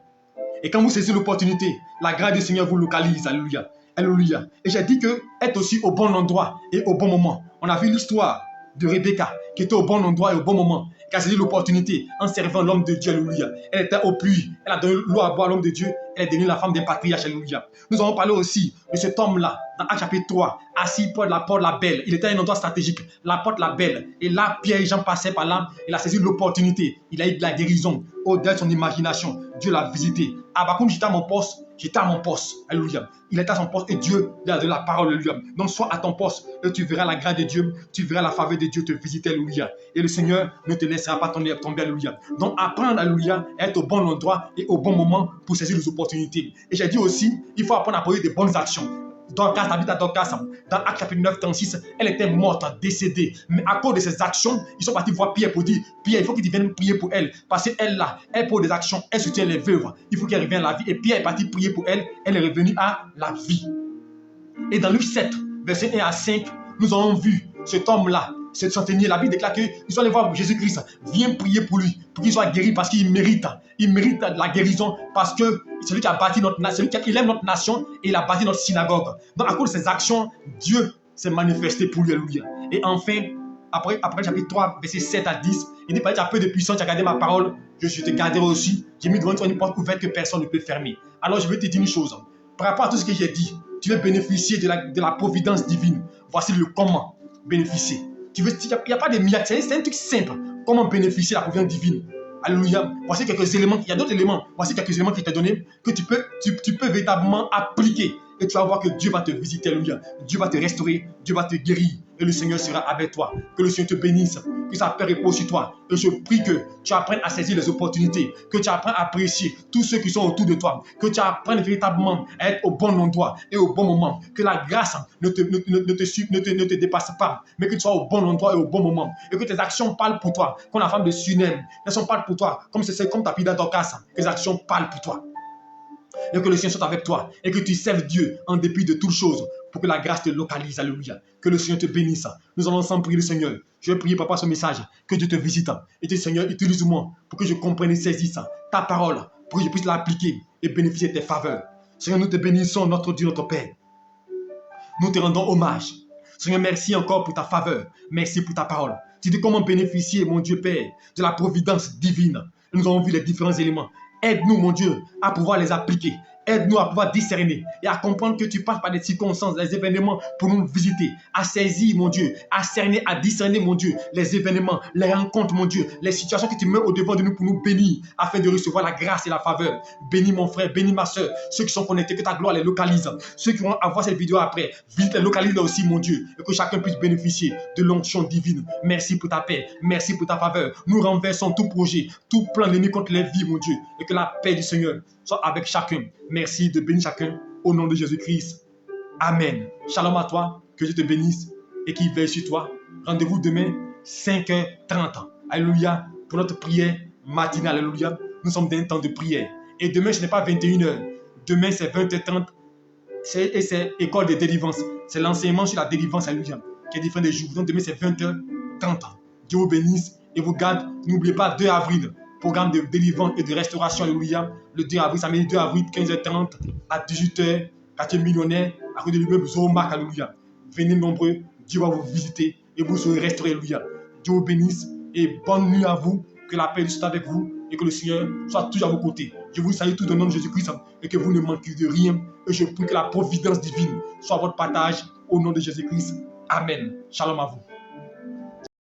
Et quand vous saisissez l'opportunité, la grâce du Seigneur vous localise, alléluia. Alléluia. Et j'ai dit que être aussi au bon endroit et au bon moment. On a vu l'histoire de Rebecca qui était au bon endroit et au bon moment, qui a saisi l'opportunité en servant l'homme de Dieu, alléluia. Elle était au puits, elle a donné l'eau à boire à l'homme de Dieu, elle est devenue la femme d'un patriarche, alléluia. Nous avons parlé aussi de cet homme-là, dans Actes chapitre 3, assis près de la porte la Belle. Il était à un endroit stratégique, la porte la Belle. Et là, Pierre et Jean passaient par là, il a saisi l'opportunité, il a eu de la guérison, au-delà de son imagination. Dieu l'a visité. Abakoum, j'étais à mon poste. J'étais à mon poste, alléluia. Il était à son poste et Dieu lui a donné la parole, alléluia. Donc sois à ton poste et tu verras la grâce de Dieu, tu verras la faveur de Dieu te visiter, alléluia. Et le Seigneur ne te laissera pas tomber, alléluia. Donc apprendre, alléluia, à être au bon endroit et au bon moment pour saisir les opportunités. Et j'ai dit aussi, il faut apprendre à poser des bonnes actions. Dorcas habite à Dorcas. Dans Acte chapitre 9, 36, elle était morte, décédée. Mais à cause de ses actions, ils sont partis voir Pierre pour dire, Pierre, il faut qu'il vienne prier pour elle. Parce qu'elle là, elle pose des actions, elle soutient les veuves. Il faut qu'elle revienne à la vie. Et Pierre est parti prier pour elle. Elle est revenue à la vie. Et dans Luc 7, verset 1 à 5, nous avons vu cet homme-là, ce centenier. La Bible déclare qu'ils sont allés voir Jésus-Christ. Viens prier pour lui, pour qu'il soit guéri parce qu'il mérite. Il mérite la guérison parce que c'est lui qui a bâti notre nation, il aime notre nation et il a bâti notre synagogue. Donc à cause de ses actions, Dieu s'est manifesté pour lui, alléluia. Et enfin, après chapitre 3, verset 7 à 10, il dit, tu as peu de puissance, tu as gardé ma parole, je te garderai aussi. J'ai mis devant toi une porte ouverte que personne ne peut fermer. Alors je vais te dire une chose. Par rapport à tout ce que j'ai dit, tu veux bénéficier de la providence divine. Voici le comment bénéficier. Il n'y a pas de miracles, c'est un truc simple. Comment bénéficier de la providence divine. Alléluia. Voici quelques éléments. Il y a d'autres éléments. Voici quelques éléments qui t'ont donné que tu peux véritablement appliquer. Et tu vas voir que Dieu va te visiter. Alléluia. Dieu va te restaurer. Dieu va te guérir. Et le Seigneur sera avec toi. Que le Seigneur te bénisse. Que sa paix repose sur toi. Et je prie que tu apprennes à saisir les opportunités. Que tu apprennes à apprécier tous ceux qui sont autour de toi. Que tu apprennes véritablement à être au bon endroit et au bon moment. Que la grâce ne te dépasse pas. Mais que tu sois au bon endroit et au bon moment. Et que tes actions parlent pour toi. Comme la femme de Sunem. Elles sont parlent pour toi. Comme ta fille d'Adorcas. Que les actions parlent pour toi. Et que le Seigneur soit avec toi. Et que tu serves Dieu en dépit de toutes choses. Pour que la grâce te localise. Alléluia. Que le Seigneur te bénisse. Nous allons ensemble prier le Seigneur. Je vais prier, papa, ce message. Que Dieu te visite. Et que Seigneur, utilise-moi pour que je comprenne et saisisse ta parole. Pour que je puisse l'appliquer et bénéficier de tes faveurs. Seigneur, nous te bénissons, notre Dieu, notre Père. Nous te rendons hommage. Seigneur, merci encore pour ta faveur. Merci pour ta parole. Tu dis comment bénéficier, mon Dieu Père, de la providence divine. Nous avons vu les différents éléments. Aide-nous, mon Dieu, à pouvoir les appliquer. Aide-nous à pouvoir discerner et à comprendre que tu passes par des circonstances, des événements pour nous visiter, à saisir, mon Dieu, à cerner, à discerner, mon Dieu, les événements, les rencontres, mon Dieu, les situations que tu mets au-devant de nous pour nous bénir, afin de recevoir la grâce et la faveur. Bénis mon frère, bénis ma soeur, ceux qui sont connectés, que ta gloire les localise. Ceux qui vont avoir cette vidéo après, visite les localise aussi, mon Dieu, et que chacun puisse bénéficier de l'onction divine. Merci pour ta paix, merci pour ta faveur. Nous renversons tout projet, tout plan d'ennemi contre les vies, mon Dieu, et que la paix du Seigneur soit avec chacun. Merci de bénir chacun au nom de Jésus-Christ. Amen. Shalom à toi, que Dieu te bénisse et qu'il veille sur toi. Rendez-vous demain, 5h30. Alléluia, pour notre prière matinale. Alléluia, nous sommes dans un temps de prière. Et demain, ce n'est pas 21h. Demain, c'est 20h30. Et c'est école de délivrance. C'est l'enseignement sur la délivrance. Alléluia. qui est différent des jours. Donc demain, c'est 20h30. Dieu vous bénisse et vous garde. N'oubliez pas, 2 avril, programme de délivrance et de restauration, alléluia. Le 2 avril, samedi 2 avril, 15h30 à 18h, quartier millionnaire, à côté de l'immeuble Zoromark, alléluia. Venez nombreux, Dieu va vous visiter et vous serez restaurés, alléluia. Dieu vous bénisse et bonne nuit à vous. Que la paix soit avec vous et que le Seigneur soit toujours à vos côtés. Je vous salue tout au nom de Jésus-Christ et que vous ne manquiez de rien. Et je prie que la providence divine soit votre partage au nom de Jésus-Christ. Amen. Shalom à vous.